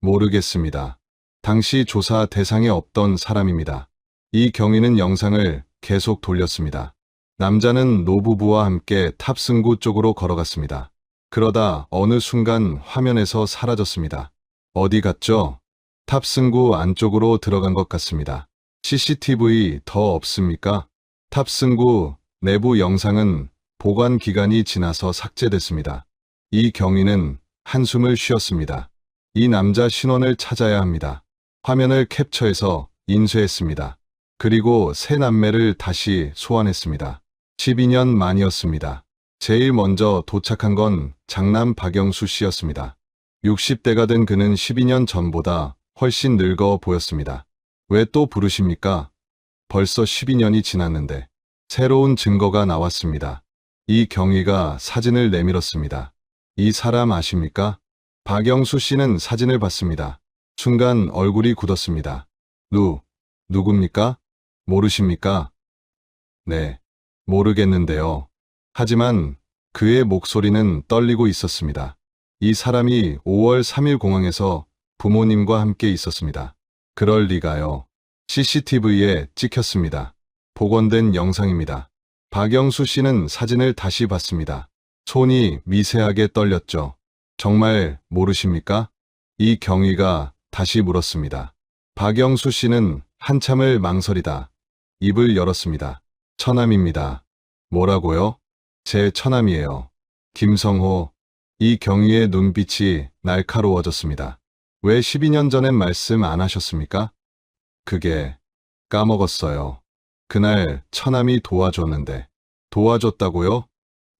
모르겠습니다. 당시 조사 대상에 없던 사람입니다. 이 경위는 영상을 계속 돌렸습니다. 남자는 노부부와 함께 탑승구 쪽으로 걸어갔습니다. 그러다 어느 순간 화면에서 사라졌습니다. 어디 갔죠? 탑승구 안쪽으로 들어간 것 같습니다. CCTV 더 없습니까? 탑승구 내부 영상은 보관 기간이 지나서 삭제됐습니다. 이 경위는 한숨을 쉬었습니다. 이 남자 신원을 찾아야 합니다. 화면을 캡처해서 인쇄했습니다. 그리고 세 남매를 다시 소환했습니다. 12년 만이었습니다. 제일 먼저 도착한 건 장남 박영수 씨였습니다. 60대가 된 그는 12년 전보다 훨씬 늙어 보였습니다. 왜 또 부르십니까? 벌써 12년이 지났는데. 새로운 증거가 나왔습니다. 이 경위가 사진을 내밀었습니다. 이 사람 아십니까? 박영수 씨는 사진을 봤습니다. 순간 얼굴이 굳었습니다. 누굽니까? 모르십니까? 네, 모르겠는데요. 하지만 그의 목소리는 떨리고 있었습니다. 이 사람이 5월 3일 공항에서 부모님과 함께 있었습니다. 그럴 리가요. CCTV에 찍혔습니다. 복원된 영상입니다. 박영수 씨는 사진을 다시 봤습니다. 손이 미세하게 떨렸죠. 정말 모르십니까? 이 경위가 다시 물었습니다. 박영수 씨는 한참을 망설이다 입을 열었습니다. 처남입니다. 뭐라고요? 제 처남이에요. 김성호. 이 경위의 눈빛이 날카로워졌습니다. 왜 12년 전엔 말씀 안 하셨습니까? 그게 까먹었어요. 그날 처남이 도와줬는데. 도와줬다고요?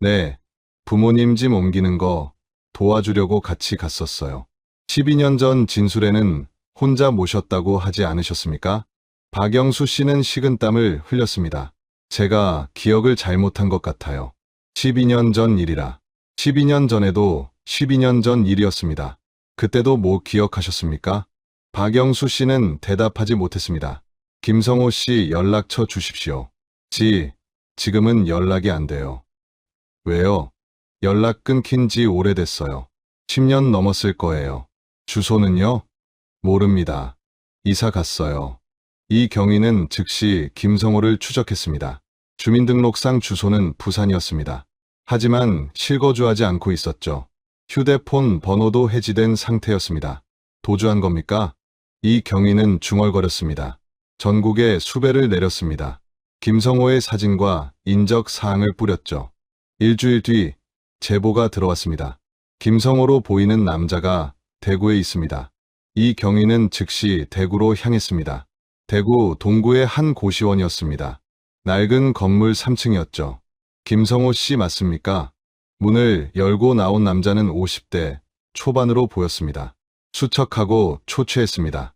네, 부모님 짐 옮기는 거 도와주려고 같이 갔었어요. 12년 전 진술에는 혼자 모셨다고 하지 않으셨습니까? 박영수 씨는 식은땀을 흘렸습니다. 제가 기억을 잘못한 것 같아요. 12년 전 일이라. 12년 전에도 12년 전 일이었습니다. 그때도 뭐 기억하셨습니까? 박영수 씨는 대답하지 못했습니다. 김성호 씨 연락처 주십시오. 지금은 연락이 안 돼요. 왜요? 연락 끊긴 지 오래됐어요. 10년 넘었을 거예요. 주소는요? 모릅니다. 이사 갔어요. 이 경위는 즉시 김성호를 추적했습니다. 주민등록상 주소는 부산이었습니다. 하지만 실거주하지 않고 있었죠. 휴대폰 번호도 해지된 상태였습니다. 도주한 겁니까? 이 경위는 중얼거렸습니다. 전국에 수배를 내렸습니다. 김성호의 사진과 인적 사항을 뿌렸죠. 일주일 뒤 제보가 들어왔습니다. 김성호로 보이는 남자가 대구에 있습니다. 이 경위는 즉시 대구로 향했습니다. 대구 동구의 한 고시원이었습니다. 낡은 건물 3층이었죠. 김성호 씨 맞습니까? 문을 열고 나온 남자는 50대 초반으로 보였습니다. 수척하고 초췌했습니다.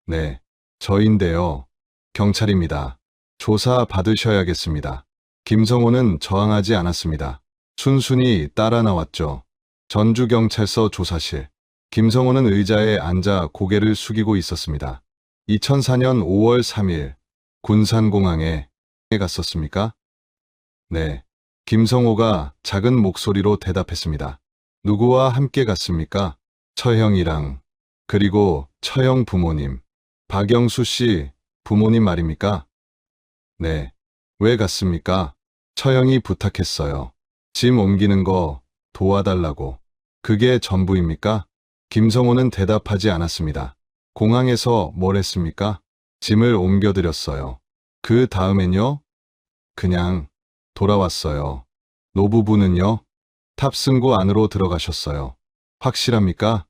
네, 저인데요. 경찰입니다. 조사 받으셔야겠습니다. 김성호는 저항하지 않았습니다. 순순히 따라 나왔죠. 전주경찰서 조사실. 김성호는 의자에 앉아 고개를 숙이고 있었습니다. 2004년 5월 3일 군산공항에 갔었습니까? 네. 김성호가 작은 목소리로 대답했습니다. 누구와 함께 갔습니까? 처형이랑. 그리고 처형 부모님. 박영수 씨 부모님 말입니까? 네. 왜 갔습니까? 처형이 부탁했어요. 짐 옮기는 거 도와달라고. 그게 전부입니까? 김성호는 대답하지 않았습니다. 공항에서 뭘 했습니까? 짐을 옮겨드렸어요. 그 다음엔요? 그냥 돌아왔어요. 노부부는요? 탑승구 안으로 들어가셨어요. 확실합니까?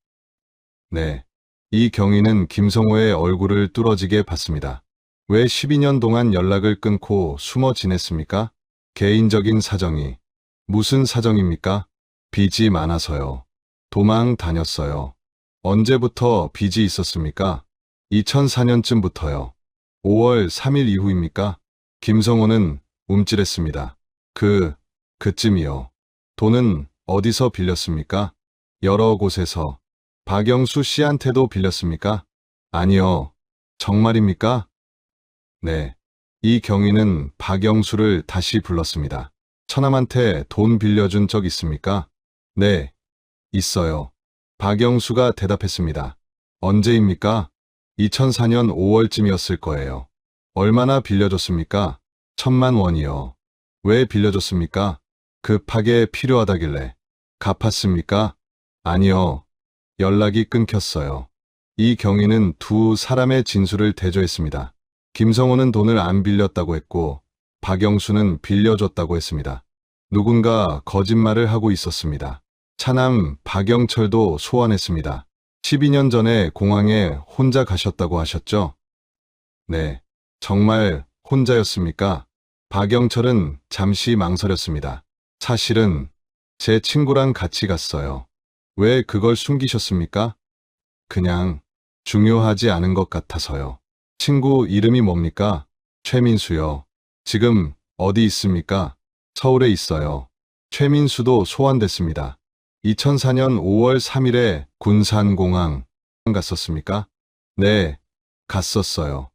네. 이 경위는 김성호의 얼굴을 뚫어지게 봤습니다. 왜 12년 동안 연락을 끊고 숨어 지냈습니까? 개인적인 사정이. 무슨 사정입니까? 빚이 많아서요. 도망 다녔어요. 언제부터 빚이 있었습니까? 2004년쯤부터요. 5월 3일 이후입니까? 김성호는 움찔했습니다. 그쯤이요. 돈은 어디서 빌렸습니까? 여러 곳에서. 박영수 씨한테도 빌렸습니까? 아니요. 정말입니까? 네. 이 경위는 박영수를 다시 불렀습니다. 처남한테 돈 빌려준 적 있습니까? 네. 있어요. 박영수가 대답했습니다. 언제입니까? 2004년 5월쯤이었을 거예요. 얼마나 빌려줬습니까? 1,000만 원이요. 왜 빌려줬습니까? 급하게 필요하다길래. 갚았습니까? 아니요. 연락이 끊겼어요. 이 경위는 두 사람의 진술을 대조했습니다. 김성호는 돈을 안 빌렸다고 했고 박영수는 빌려줬다고 했습니다. 누군가 거짓말을 하고 있었습니다. 차남 박영철도 소환했습니다. 12년 전에 공항에 혼자 가셨다고 하셨죠? 네. 정말 혼자였습니까? 박영철은 잠시 망설였습니다. 사실은 제 친구랑 같이 갔어요. 왜 그걸 숨기셨습니까? 그냥 중요하지 않은 것 같아서요. 친구 이름이 뭡니까? 최민수요. 지금 어디 있습니까? 서울에 있어요. 최민수도 소환됐습니다. 2004년 5월 3일에 군산공항 갔었습니까? 네, 갔었어요.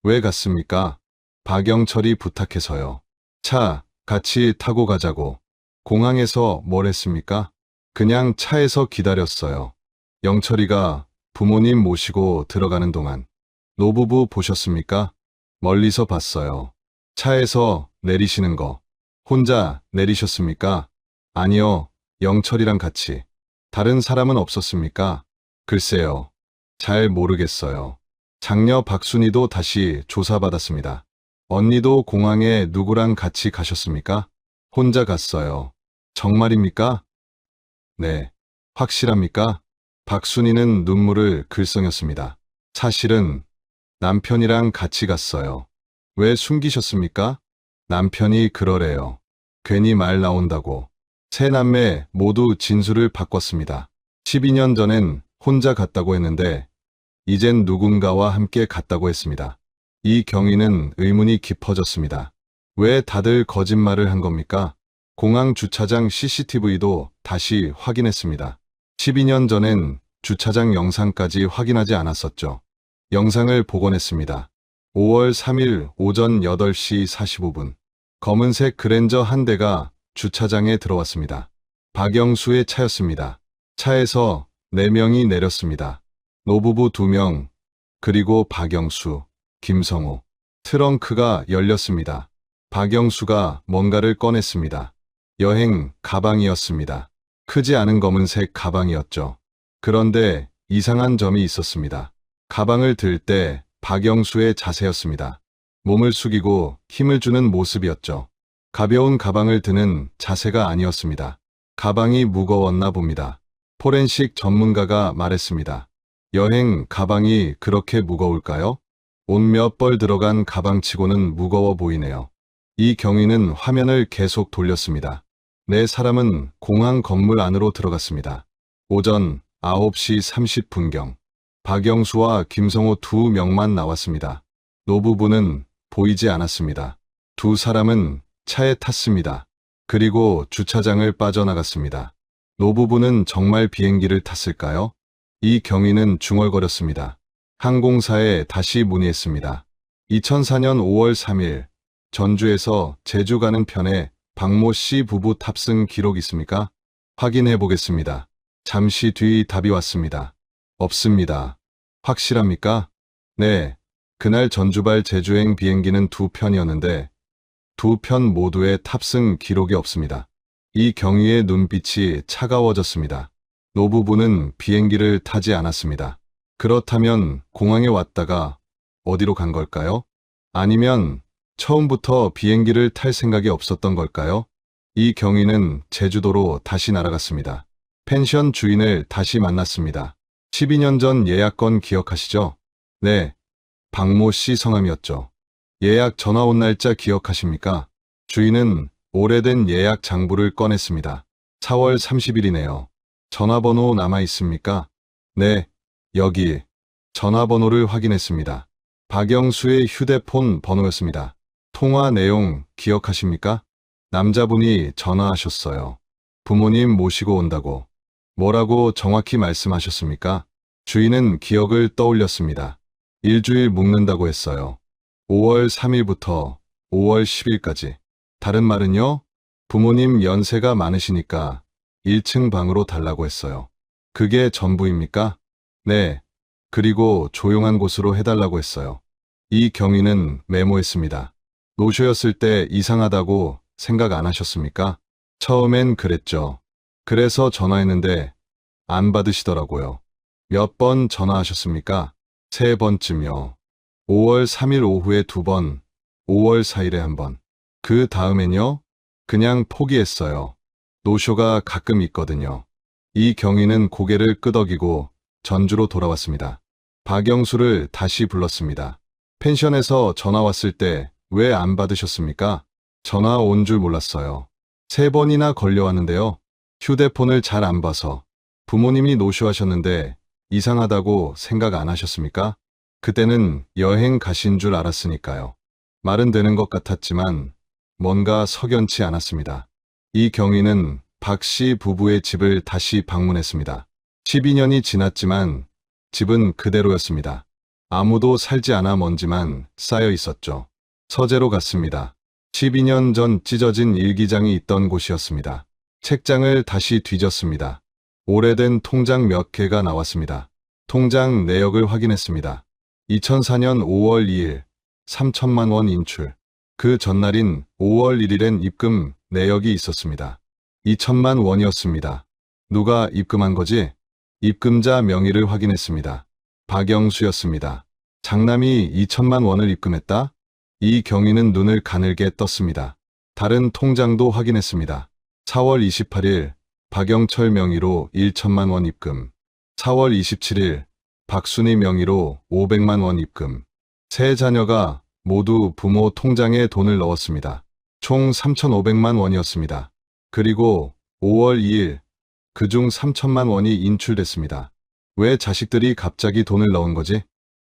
왜 갔습니까? 박영철이 부탁해서요. 차 같이 타고 가자고. 공항에서 뭘 했습니까? 그냥 차에서 기다렸어요. 영철이가 부모님 모시고 들어가는 동안. 노부부 보셨습니까? 멀리서 봤어요. 차에서 내리시는 거. 혼자 내리셨습니까? 아니요. 영철이랑 같이. 다른 사람은 없었습니까? 글쎄요. 잘 모르겠어요. 장녀 박순희도 다시 조사받았습니다. 언니도 공항에 누구랑 같이 가셨습니까? 혼자 갔어요. 정말입니까? 네. 확실합니까? 박순희는 눈물을 글썽였습니다. 사실은 남편이랑 같이 갔어요. 왜 숨기셨습니까? 남편이 그러래요. 괜히 말 나온다고. 세 남매 모두 진술을 바꿨습니다. 12년 전엔 혼자 갔다고 했는데 이젠 누군가와 함께 갔다고 했습니다. 이 경위는 의문이 깊어졌습니다. 왜 다들 거짓말을 한 겁니까? 공항 주차장 CCTV도 다시 확인했습니다. 12년 전엔 주차장 영상까지 확인하지 않았었죠. 영상을 복원했습니다. 5월 3일 오전 8시 45분. 검은색 그랜저 한 대가 주차장에 들어왔습니다. 박영수의 차였습니다. 차에서 4명이 내렸습니다. 노부부 2명, 그리고 박영수, 김성호. 트렁크가 열렸습니다. 박영수가 뭔가를 꺼냈습니다. 여행 가방이었습니다. 크지 않은 검은색 가방이었죠. 그런데 이상한 점이 있었습니다. 가방을 들 때 박영수의 자세였습니다. 몸을 숙이고 힘을 주는 모습이었죠. 가벼운 가방을 드는 자세가 아니었습니다. 가방이 무거웠나 봅니다. 포렌식 전문가가 말했습니다. 여행 가방이 그렇게 무거울까요? 옷 몇 벌 들어간 가방치고는 무거워 보이네요. 이 경위는 화면을 계속 돌렸습니다. 4사람은 공항 건물 안으로 들어갔습니다. 오전 9시 30분경 박영수와 김성호 2명만 나왔습니다. 노부부는 보이지 않았습니다. 2사람은 차에 탔습니다. 그리고 주차장을 빠져나갔습니다. 노부부는 정말 비행기를 탔을까요? 이 경위는 중얼거렸습니다. 항공사에 다시 문의했습니다. 2004년 5월 3일 전주에서 제주 가는 편에 박모 씨 부부 탑승 기록 있습니까? 확인해 보겠습니다. 잠시 뒤 답이 왔습니다. 없습니다. 확실합니까? 네. 그날 전주발 제주행 비행기는 2편이었는데 2편 모두의 탑승 기록이 없습니다. 이 경위의 눈빛이 차가워졌습니다. 노부부는 비행기를 타지 않았습니다. 그렇다면 공항에 왔다가 어디로 간 걸까요? 아니면 처음부터 비행기를 탈 생각이 없었던 걸까요? 이 경위는 제주도로 다시 날아갔습니다. 펜션 주인을 다시 만났습니다. 12년 전 예약건 기억하시죠? 네. 박모 씨 성함이었죠. 예약 전화 온 날짜 기억하십니까? 주인은 오래된 예약 장부를 꺼냈습니다. 4월 30일이네요. 전화번호 남아 있습니까? 네. 여기. 전화번호를 확인했습니다. 박영수의 휴대폰 번호였습니다. 통화 내용 기억하십니까? 남자분이 전화하셨어요. 부모님 모시고 온다고. 뭐라고 정확히 말씀하셨습니까? 주인은 기억을 떠올렸습니다. 일주일 묵는다고 했어요. 5월 3일부터 5월 10일까지. 다른 말은요? 부모님 연세가 많으시니까 1층 방으로 달라고 했어요. 그게 전부입니까? 네. 그리고 조용한 곳으로 해달라고 했어요. 이 경위는 메모했습니다. 노쇼였을 때 이상하다고 생각 안 하셨습니까? 처음엔 그랬죠. 그래서 전화했는데 안 받으시더라고요. 몇 번 전화하셨습니까? 3번쯤요. 5월 3일 오후에 2번, 5월 4일에 1번. 그 다음엔요? 그냥 포기했어요. 노쇼가 가끔 있거든요. 이 경위는 고개를 끄덕이고 전주로 돌아왔습니다. 박영수를 다시 불렀습니다. 펜션에서 전화 왔을 때 왜 안 받으셨습니까? 전화 온 줄 몰랐어요. 3번이나 걸려왔는데요. 휴대폰을 잘 안 봐서. 부모님이 노쇼하셨는데 이상하다고 생각 안 하셨습니까? 그때는 여행 가신 줄 알았으니까요. 말은 되는 것 같았지만 뭔가 석연치 않았습니다. 이 경위는 박 씨 부부의 집을 다시 방문했습니다. 12년이 지났지만 집은 그대로였습니다. 아무도 살지 않아 먼지만 쌓여 있었죠. 서재로 갔습니다. 12년 전 찢어진 일기장이 있던 곳이었습니다. 책장을 다시 뒤졌습니다. 오래된 통장 몇 개가 나왔습니다. 통장 내역을 확인했습니다. 2004년 5월 2일 3천만 원 인출. 그 전날인 5월 1일엔 입금 내역이 있었습니다. 2천만 원이었습니다. 누가 입금한 거지? 입금자 명의를 확인했습니다. 박영수였습니다. 장남이 2천만 원을 입금했다? 이 경위는 눈을 가늘게 떴습니다. 다른 통장도 확인했습니다. 4월 28일 박영철 명의로 1천만 원 입금. 4월 27일 박순희 명의로 500만 원 입금. 세 자녀가 모두 부모 통장에 돈을 넣었습니다. 총 3,500만 원이었습니다. 그리고 5월 2일 그중 3천만 원이 인출됐습니다. 왜 자식들이 갑자기 돈을 넣은 거지?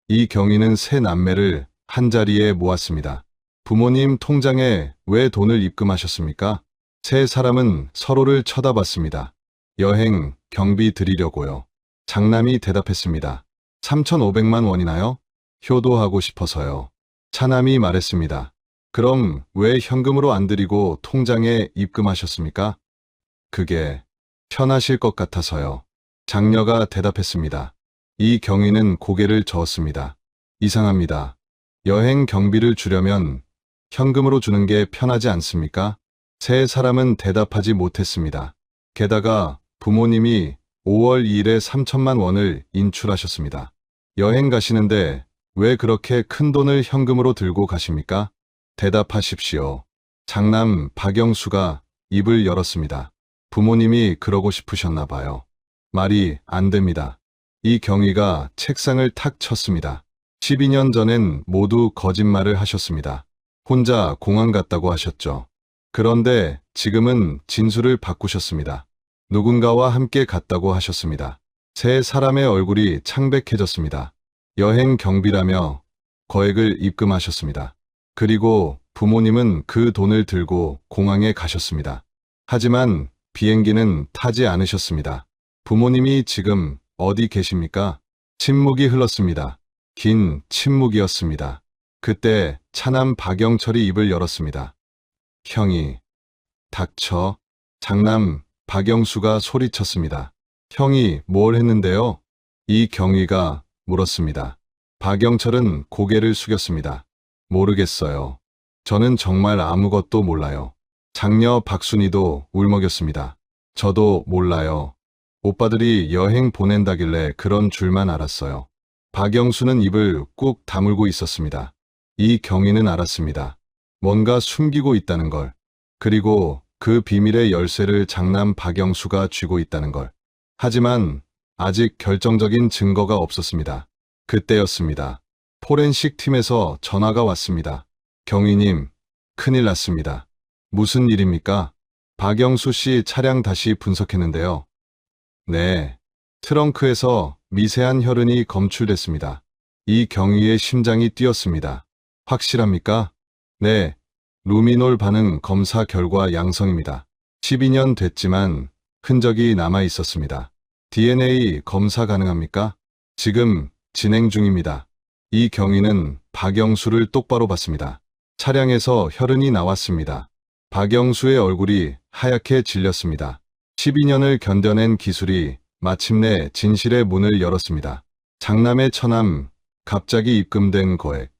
이 경위는 세 남매를 한자리에 모았습니다. 부모님 통장에 왜 돈을 입금하셨습니까? 세 사람은 서로를 쳐다봤습니다. 여행, 경비 드리려고요. 장남이 대답했습니다. 3,500만 원이나요? 효도하고 싶어서요. 차남이 말했습니다. 그럼 왜 현금으로 안 드리고 통장에 입금하셨습니까? 그게 편하실 것 같아서요. 장녀가 대답했습니다. 이 경위는 고개를 저었습니다. 이상합니다. 여행 경비를 주려면 현금으로 주는 게 편하지 않습니까? 세 사람은 대답하지 못했습니다. 게다가 부모님이 5월 2일에 3천만 원을 인출하셨습니다. 여행 가시는데 왜 그렇게 큰 돈을 현금으로 들고 가십니까? 대답하십시오. 장남 박영수가 입을 열었습니다. 부모님이 그러고 싶으셨나 봐요. 말이 안 됩니다. 이 경위가 책상을 탁 쳤습니다. 12년 전엔 모두 거짓말을 하셨습니다. 혼자 공항 갔다고 하셨죠. 그런데 지금은 진술을 바꾸셨습니다. 누군가와 함께 갔다고 하셨습니다. 세 사람의 얼굴이 창백해졌습니다. 여행 경비라며 거액을 입금하셨습니다. 그리고 부모님은 그 돈을 들고 공항에 가셨습니다. 하지만 비행기는 타지 않으셨습니다. 부모님이 지금 어디 계십니까? 침묵이 흘렀습니다. 긴 침묵이었습니다. 그때 차남 박영철이 입을 열었습니다. 형이, 닥쳐. 장남 박영수가 소리쳤습니다. 형이 뭘 했는데요? 이 경위가 물었습니다. 박영철은 고개를 숙였습니다. 모르겠어요. 저는 정말 아무것도 몰라요. 장녀 박순이도 울먹였습니다. 저도 몰라요. 오빠들이 여행 보낸다길래 그런 줄만 알았어요. 박영수는 입을 꾹 다물고 있었습니다. 이 경위는 알았습니다. 뭔가 숨기고 있다는 걸. 그리고 그 비밀의 열쇠를 장남 박영수가 쥐고 있다는 걸. 하지만 아직 결정적인 증거가 없었습니다. 그때였습니다. 포렌식 팀에서 전화가 왔습니다. 경위님, 큰일 났습니다. 무슨 일입니까? 박영수 씨 차량 다시 분석했는데요. 네, 트렁크에서 미세한 혈흔이 검출됐습니다. 이 경위의 심장이 뛰었습니다. 확실합니까? 네, 루미놀 반응 검사 결과 양성입니다. 12년 됐지만 흔적이 남아 있었습니다. DNA 검사 가능합니까? 지금 진행 중입니다. 이 경위는 박영수를 똑바로 봤습니다. 차량에서 혈흔이 나왔습니다. 박영수의 얼굴이 하얗게 질렸습니다. 12년을 견뎌낸 기술이 마침내 진실의 문을 열었습니다. 장남의 처남, 갑자기 입금된 거액,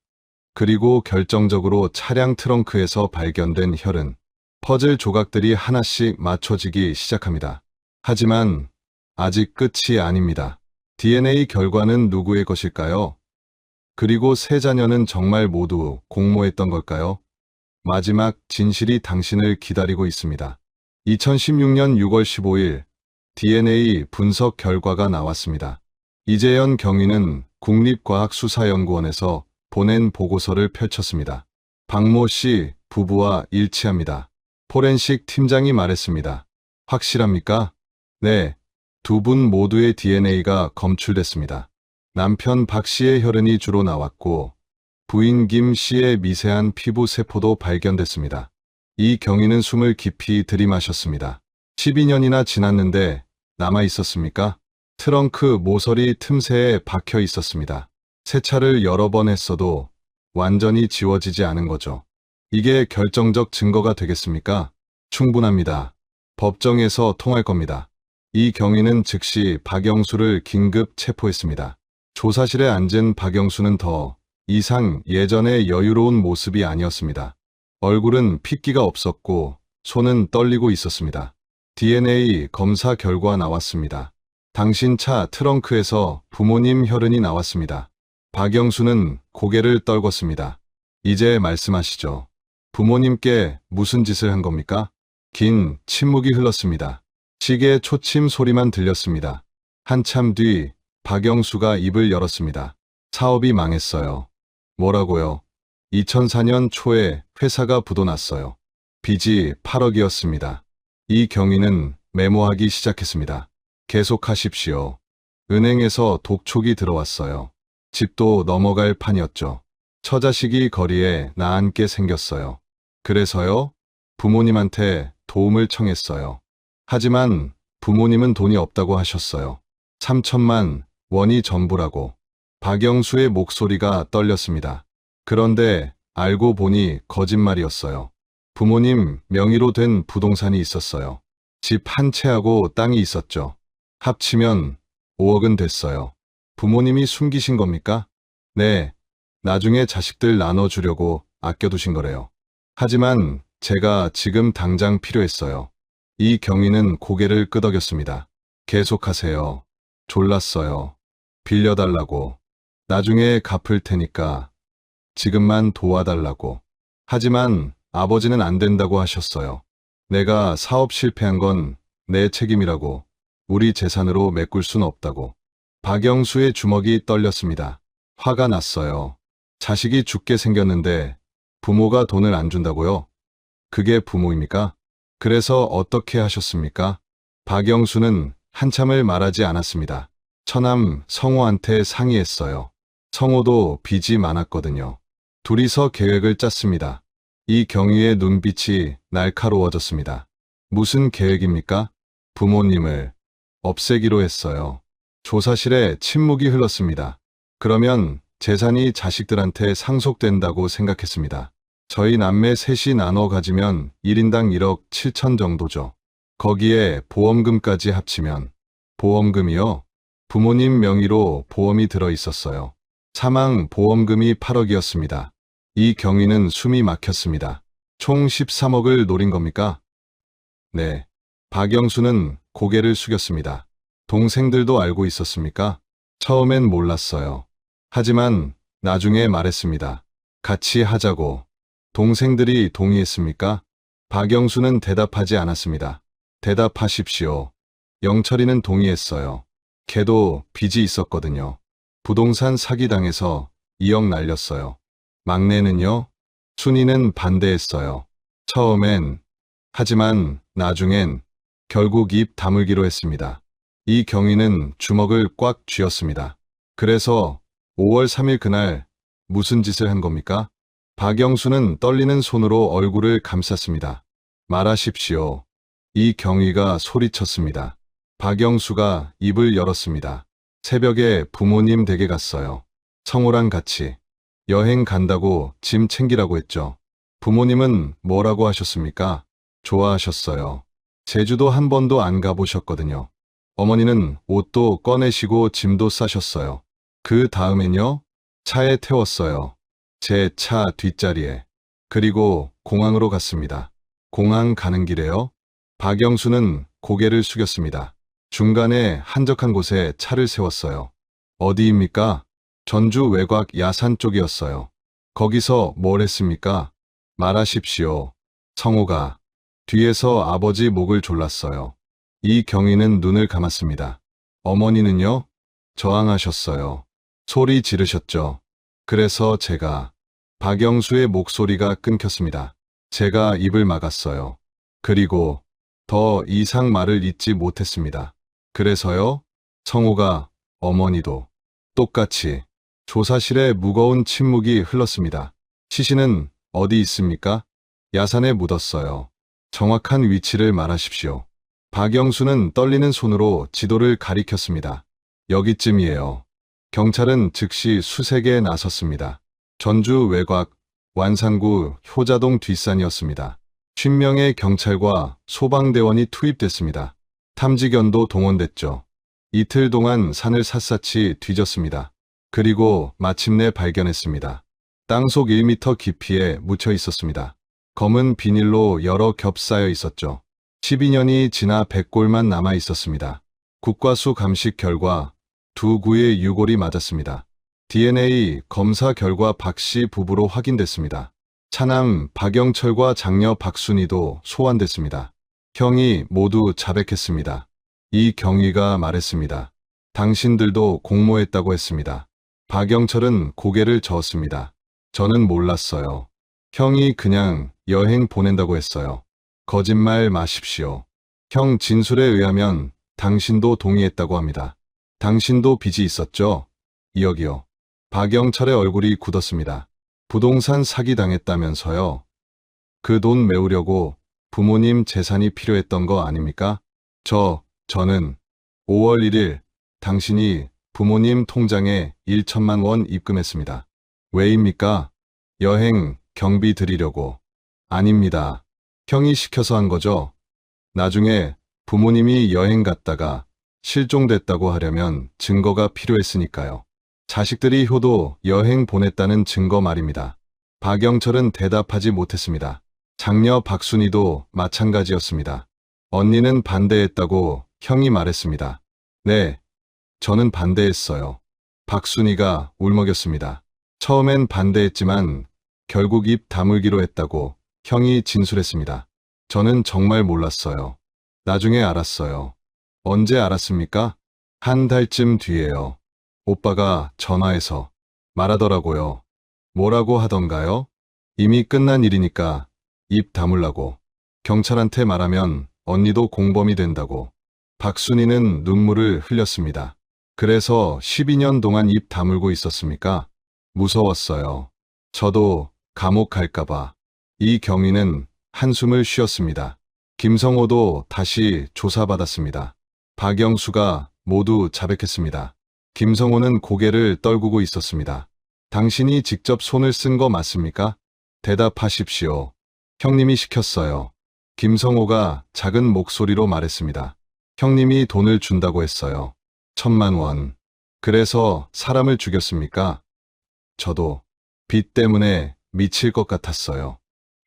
그리고 결정적으로 차량 트렁크에서 발견된 혈흔, 퍼즐 조각들이 하나씩 맞춰지기 시작합니다. 하지만 아직 끝이 아닙니다. DNA 결과는 누구의 것일까요? 그리고 세 자녀는 정말 모두 공모했던 걸까요? 마지막 진실이 당신을 기다리고 있습니다. 2016년 6월 15일 DNA 분석 결과가 나왔습니다. 이재현 경위는 국립과학수사연구원에서 보낸 보고서를 펼쳤습니다. 박모 씨 부부와 일치합니다. 포렌식 팀장이 말했습니다. 확실합니까? 네, 두 분 모두의 DNA가 검출됐습니다. 남편 박 씨의 혈흔이 주로 나왔고 부인 김 씨의 미세한 피부 세포도 발견됐습니다. 이 경위는 숨을 깊이 들이마셨습니다. 12년이나 지났는데 남아 있었습니까? 트렁크 모서리 틈새에 박혀 있었습니다. 세차를 여러 번 했어도 완전히 지워지지 않은 거죠. 이게 결정적 증거가 되겠습니까? 충분합니다. 법정에서 통할 겁니다. 이 경위는 즉시 박영수를 긴급 체포했습니다. 조사실에 앉은 박영수는 더 이상 예전의 여유로운 모습이 아니었습니다. 얼굴은 핏기가 없었고 손은 떨리고 있었습니다. DNA 검사 결과 나왔습니다. 당신 차 트렁크에서 부모님 혈흔이 나왔습니다. 박영수는 고개를 떨궜습니다. 이제 말씀하시죠. 부모님께 무슨 짓을 한 겁니까? 긴 침묵이 흘렀습니다. 시계 초침 소리만 들렸습니다. 한참 뒤 박영수가 입을 열었습니다. 사업이 망했어요. 뭐라고요? 2004년 초에 회사가 부도났어요. 빚이 8억이었습니다. 이 경위는 메모하기 시작했습니다. 계속하십시오. 은행에서 독촉이 들어왔어요. 집도 넘어갈 판이었죠. 처자식이 거리에 나앉게 생겼어요. 그래서요? 부모님한테 도움을 청했어요. 하지만 부모님은 돈이 없다고 하셨어요. 3천만 원이 전부라고. 박영수의 목소리가 떨렸습니다. 그런데 알고 보니 거짓말이었어요. 부모님 명의로 된 부동산이 있었어요. 집 한 채하고 땅이 있었죠. 합치면 5억은 됐어요. 부모님이 숨기신 겁니까? 네, 나중에 자식들 나눠주려고 아껴두신 거래요. 하지만 제가 지금 당장 필요했어요. 이 경위는 고개를 끄덕였습니다. 계속하세요. 졸랐어요. 빌려달라고. 나중에 갚을 테니까 지금만 도와달라고. 하지만 아버지는 안 된다고 하셨어요. 내가 사업 실패한 건 내 책임이라고. 우리 재산으로 메꿀 순 없다고. 박영수의 주먹이 떨렸습니다. 화가 났어요. 자식이 죽게 생겼는데 부모가 돈을 안 준다고요? 그게 부모입니까? 그래서 어떻게 하셨습니까? 박영수는 한참을 말하지 않았습니다. 처남 성호한테 상의했어요. 성호도 빚이 많았거든요. 둘이서 계획을 짰습니다. 이 경위의 눈빛이 날카로워졌습니다. 무슨 계획입니까? 부모님을 없애기로 했어요. 조사실에 침묵이 흘렀습니다. 그러면 재산이 자식들한테 상속된다고 생각했습니다. 저희 남매 셋이 나눠 가지면 1인당 1억 7천 정도죠. 거기에 보험금까지 합치면. 보험금이요? 부모님 명의로 보험이 들어 있었어요. 사망 보험금이 8억이었습니다. 이 경위는 숨이 막혔습니다. 총 13억을 노린 겁니까? 네. 박영수는 고개를 숙였습니다. 동생들도 알고 있었습니까? 처음엔 몰랐어요. 하지만 나중에 말했습니다. 같이 하자고. 동생들이 동의했습니까? 박영수는 대답하지 않았습니다. 대답하십시오. 영철이는 동의했어요. 걔도 빚이 있었거든요. 부동산 사기당해서 2억 날렸어요. 막내는요? 순이는 반대했어요. 처음엔. 하지만 나중엔 결국 입 다물기로 했습니다. 이 경위는 주먹을 꽉 쥐었습니다. 그래서 5월 3일 그날 무슨 짓을 한 겁니까? 박영수는 떨리는 손으로 얼굴을 감쌌습니다. 말하십시오. 이 경위가 소리쳤습니다. 박영수가 입을 열었습니다. 새벽에 부모님 댁에 갔어요. 성호랑 같이. 여행 간다고 짐 챙기라고 했죠. 부모님은 뭐라고 하셨습니까? 좋아하셨어요. 제주도 한 번도 안 가보셨거든요. 어머니는 옷도 꺼내시고 짐도 싸셨어요. 그 다음엔요? 차에 태웠어요. 제 차 뒷자리에. 그리고 공항으로 갔습니다. 공항 가는 길에요? 박영수는 고개를 숙였습니다. 중간에 한적한 곳에 차를 세웠어요. 어디입니까? 전주 외곽 야산 쪽이었어요. 거기서 뭘 했습니까? 말하십시오. 성호가 뒤에서 아버지 목을 졸랐어요. 이 경위는 눈을 감았습니다. 어머니는요? 저항하셨어요. 소리 지르셨죠. 그래서 제가 박영수의 목소리가 끊겼습니다. 제가 입을 막았어요. 그리고 더 이상 말을 잇지 못했습니다. 그래서요? 성호가 어머니도 똑같이. 조사실에 무거운 침묵이 흘렀습니다. 시신은 어디 있습니까? 야산에 묻었어요. 정확한 위치를 말하십시오. 박영수는 떨리는 손으로 지도를 가리켰습니다. 여기쯤이에요. 경찰은 즉시 수색에 나섰습니다. 전주 외곽 완산구 효자동 뒷산이었습니다. 50명의 경찰과 소방대원이 투입됐습니다. 탐지견도 동원됐죠. 이틀 동안 산을 샅샅이 뒤졌습니다. 그리고 마침내 발견했습니다. 땅속 1m 깊이에 묻혀 있었습니다. 검은 비닐로 여러 겹 쌓여 있었죠. 12년이 지나 백골만 남아 있었습니다. 국과수 감식 결과 두 구의 유골이 맞았습니다. DNA 검사 결과 박씨 부부로 확인됐습니다. 차남 박영철과 장녀 박순희도 소환됐습니다. 형이 모두 자백했습니다. 이 경위가 말했습니다. 당신들도 공모했다고 했습니다. 박영철은 고개를 저었습니다. 저는 몰랐어요. 형이 그냥 여행 보낸다고 했어요. 거짓말 마십시오. 형 진술에 의하면 당신도 동의했다고 합니다. 당신도 빚이 있었죠? 2억이요. 박영철의 얼굴이 굳었습니다. 부동산 사기 당했다면서요? 그 돈 메우려고 부모님 재산이 필요했던 거 아닙니까? 저는 5월 1일 당신이 부모님 통장에 1천만 원 입금했습니다. 왜입니까? 여행 경비 드리려고. 아닙니다. 형이 시켜서 한 거죠. 나중에 부모님이 여행 갔다가 실종됐다고 하려면 증거가 필요했으니까요. 자식들이 효도 여행 보냈다는 증거 말입니다. 박영철은 대답하지 못했습니다. 장녀 박순희도 마찬가지였습니다. 언니는 반대했다고 형이 말했습니다. 네, 저는 반대했어요. 박순희가 울먹였습니다. 처음엔 반대했지만 결국 입 다물기로 했다고 형이 진술했습니다. 저는 정말 몰랐어요. 나중에 알았어요. 언제 알았습니까? 한 달쯤 뒤에요. 오빠가 전화해서 말하더라고요. 뭐라고 하던가요? 이미 끝난 일이니까 입 다물라고. 경찰한테 말하면 언니도 공범이 된다고. 박순희는 눈물을 흘렸습니다. 그래서 12년 동안 입 다물고 있었습니까? 무서웠어요. 저도 감옥 갈까봐. 이 경위는 한숨을 쉬었습니다. 김성호도 다시 조사받았습니다. 박영수가 모두 자백했습니다. 김성호는 고개를 떨구고 있었습니다. 당신이 직접 손을 쓴 거 맞습니까? 대답하십시오. 형님이 시켰어요. 김성호가 작은 목소리로 말했습니다. 형님이 돈을 준다고 했어요. 1,000만 원. 그래서 사람을 죽였습니까? 저도 빚 때문에 미칠 것 같았어요.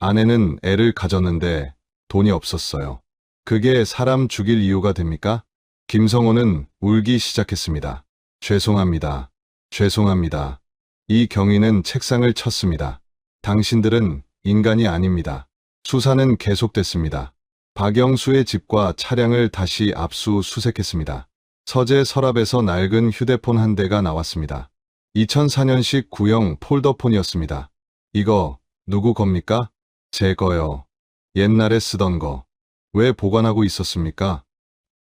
아내는 애를 가졌는데 돈이 없었어요. 그게 사람 죽일 이유가 됩니까? 김성호는 울기 시작했습니다. 죄송합니다. 죄송합니다. 이 경위는 책상을 쳤습니다. 당신들은 인간이 아닙니다. 수사는 계속됐습니다. 박영수의 집과 차량을 다시 압수수색했습니다. 서재 서랍에서 낡은 휴대폰 한 대가 나왔습니다. 2004년식 구형 폴더폰이었습니다. 이거 누구 겁니까? 제 거요. 옛날에 쓰던 거. 왜 보관하고 있었습니까?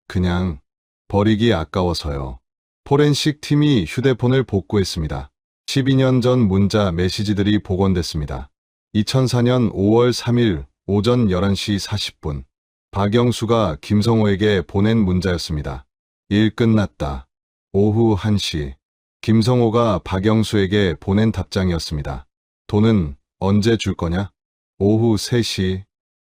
그냥 버리기 아까워서요. 포렌식 팀이 휴대폰을 복구했습니다. 12년 전 문자 메시지들이 복원됐습니다. 2004년 5월 3일 오전 11시 40분. 박영수가 김성호에게 보낸 문자였습니다. 일 끝났다. 오후 1시. 김성호가 박영수에게 보낸 답장이었습니다. 돈은 언제 줄 거냐? 오후 3시.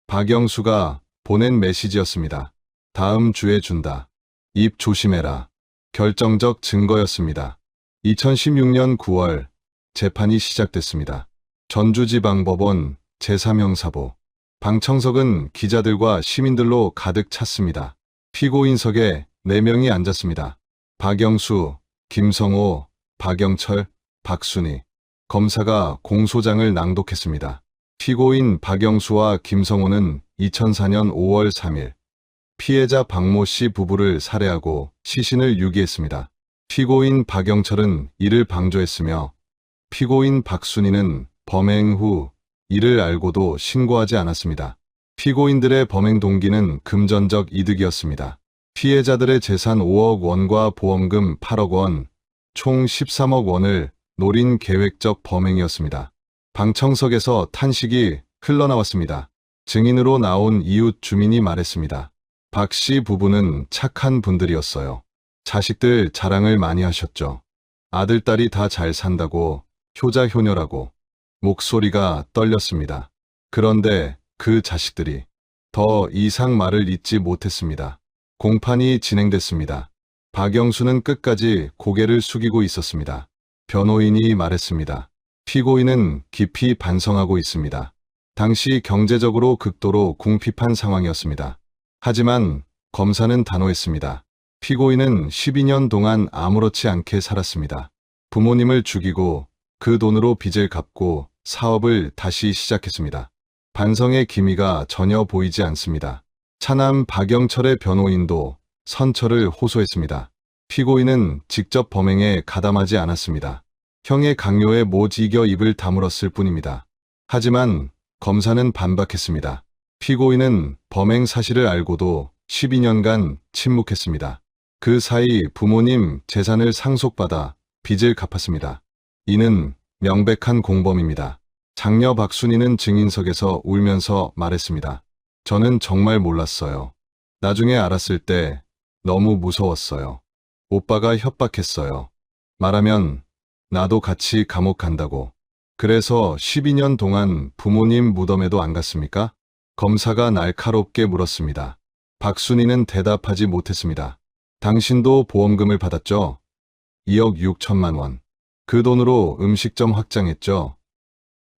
박영수가 보낸 메시지였습니다. 다음 주에 준다. 입 조심해라. 결정적 증거였습니다. 2016년 9월 재판이 시작됐습니다. 전주지방법원 제3형사부. 방청석은 기자들과 시민들로 가득 찼습니다. 피고인석에 4명이 앉았습니다. 박영수, 김성호, 박영철, 박순희. 검사가 공소장을 낭독했습니다. 피고인 박영수와 김성호는 2004년 5월 3일 피해자 박모 씨 부부를 살해하고 시신을 유기했습니다. 피고인 박영철은 이를 방조했으며 피고인 박순희는 범행 후 이를 알고도 신고하지 않았습니다. 피고인들의 범행 동기는 금전적 이득이었습니다. 피해자들의 재산 5억 원과 보험금 8억 원, 총 13억 원을 노린 계획적 범행이었습니다. 방청석에서 탄식이 흘러나왔습니다. 증인으로 나온 이웃 주민이 말했습니다. 박 씨 부부는 착한 분들이었어요. 자식들 자랑을 많이 하셨죠. 아들, 딸이 다 잘 산다고, 효자 효녀라고. 목소리가 떨렸습니다. 그런데 그 자식들이 더 이상 말을 잇지 못했습니다. 공판이 진행됐습니다. 박영수는 끝까지 고개를 숙이고 있었습니다. 변호인이 말했습니다. 피고인은 깊이 반성하고 있습니다. 당시 경제적으로 극도로 궁핍한 상황이었습니다. 하지만 검사는 단호했습니다. 피고인은 12년 동안 아무렇지 않게 살았습니다. 부모님을 죽이고 그 돈으로 빚을 갚고 사업을 다시 시작했습니다. 반성의 기미가 전혀 보이지 않습니다. 차남 박영철의 변호인도 선처를 호소했습니다. 피고인은 직접 범행에 가담하지 않았습니다. 형의 강요에 못 이겨 입을 다물었을 뿐입니다. 하지만 검사는 반박했습니다. 피고인은 범행 사실을 알고도 12년간 침묵했습니다. 그 사이 부모님 재산을 상속받아 빚을 갚았습니다. 이는 명백한 공범입니다. 장녀 박순희는 증인석에서 울면서 말했습니다. 저는 정말 몰랐어요. 나중에 알았을 때 너무 무서웠어요. 오빠가 협박했어요. 말하면 나도 같이 감옥 간다고. 그래서 12년 동안 부모님 무덤에도 안 갔습니까? 검사가 날카롭게 물었습니다. 박순희는 대답하지 못했습니다. 당신도 보험금을 받았죠? 2억 6천만 원. 그 돈으로 음식점 확장했죠?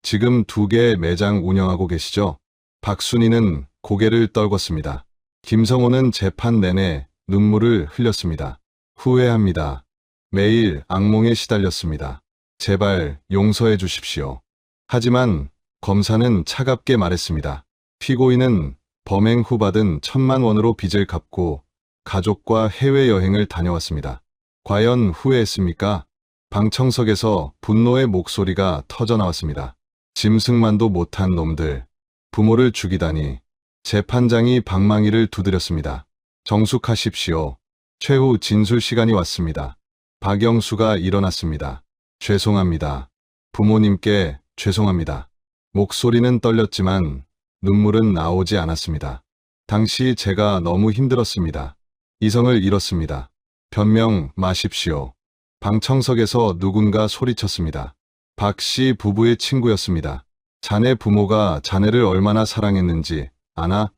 지금 2개 매장 운영하고 계시죠? 박순희는 고개를 떨궜습니다. 김성호는 재판 내내 눈물을 흘렸습니다. 후회합니다. 매일 악몽에 시달렸습니다. 제발 용서해 주십시오. 하지만 검사는 차갑게 말했습니다. 피고인은 범행 후 받은 1,000만 원으로 빚을 갚고 가족과 해외여행을 다녀왔습니다. 과연 후회했습니까? 방청석에서 분노의 목소리가 터져나왔습니다. 짐승만도 못한 놈들, 부모를 죽이다니. 재판장이 방망이를 두드렸습니다. 정숙하십시오. 최후 진술 시간이 왔습니다. 박영수가 일어났습니다. 죄송합니다. 부모님께 죄송합니다. 목소리는 떨렸지만 눈물은 나오지 않았습니다. 당시 제가 너무 힘들었습니다. 이성을 잃었습니다. 변명 마십시오. 방청석에서 누군가 소리쳤습니다. 박 씨 부부의 친구였습니다. 자네 부모가 자네를 얼마나 사랑했는지 아나?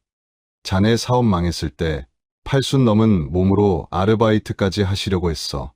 자네 사업 망했을 때 팔순 넘은 몸으로 아르바이트까지 하시려고 했어.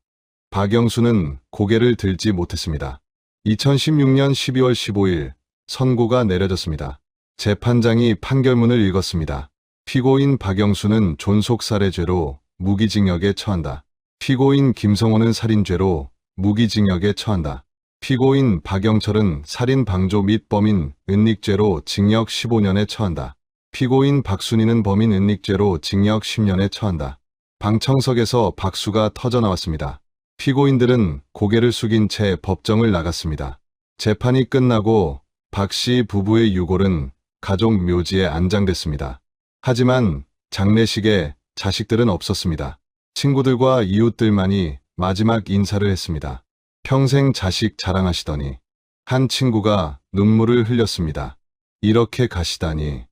박영수는 고개를 들지 못했습니다. 2016년 12월 15일 선고가 내려졌습니다. 재판장이 판결문을 읽었습니다. 피고인 박영수는 존속살해죄로 무기징역에 처한다. 피고인 김성호는 살인죄로 무기징역에 처한다. 피고인 박영철은 살인방조 및 범인 은닉죄로 징역 15년에 처한다. 피고인 박순희는 범인 은닉죄로 징역 10년에 처한다. 방청석에서 박수가 터져나왔습니다. 피고인들은 고개를 숙인 채 법정을 나갔습니다. 재판이 끝나고 박 씨 부부의 유골은 가족 묘지에 안장됐습니다. 하지만 장례식에 자식들은 없었습니다. 친구들과 이웃들만이 마지막 인사를 했습니다. 평생 자식 자랑하시더니 한 친구가 눈물을 흘렸습니다. 이렇게 가시다니.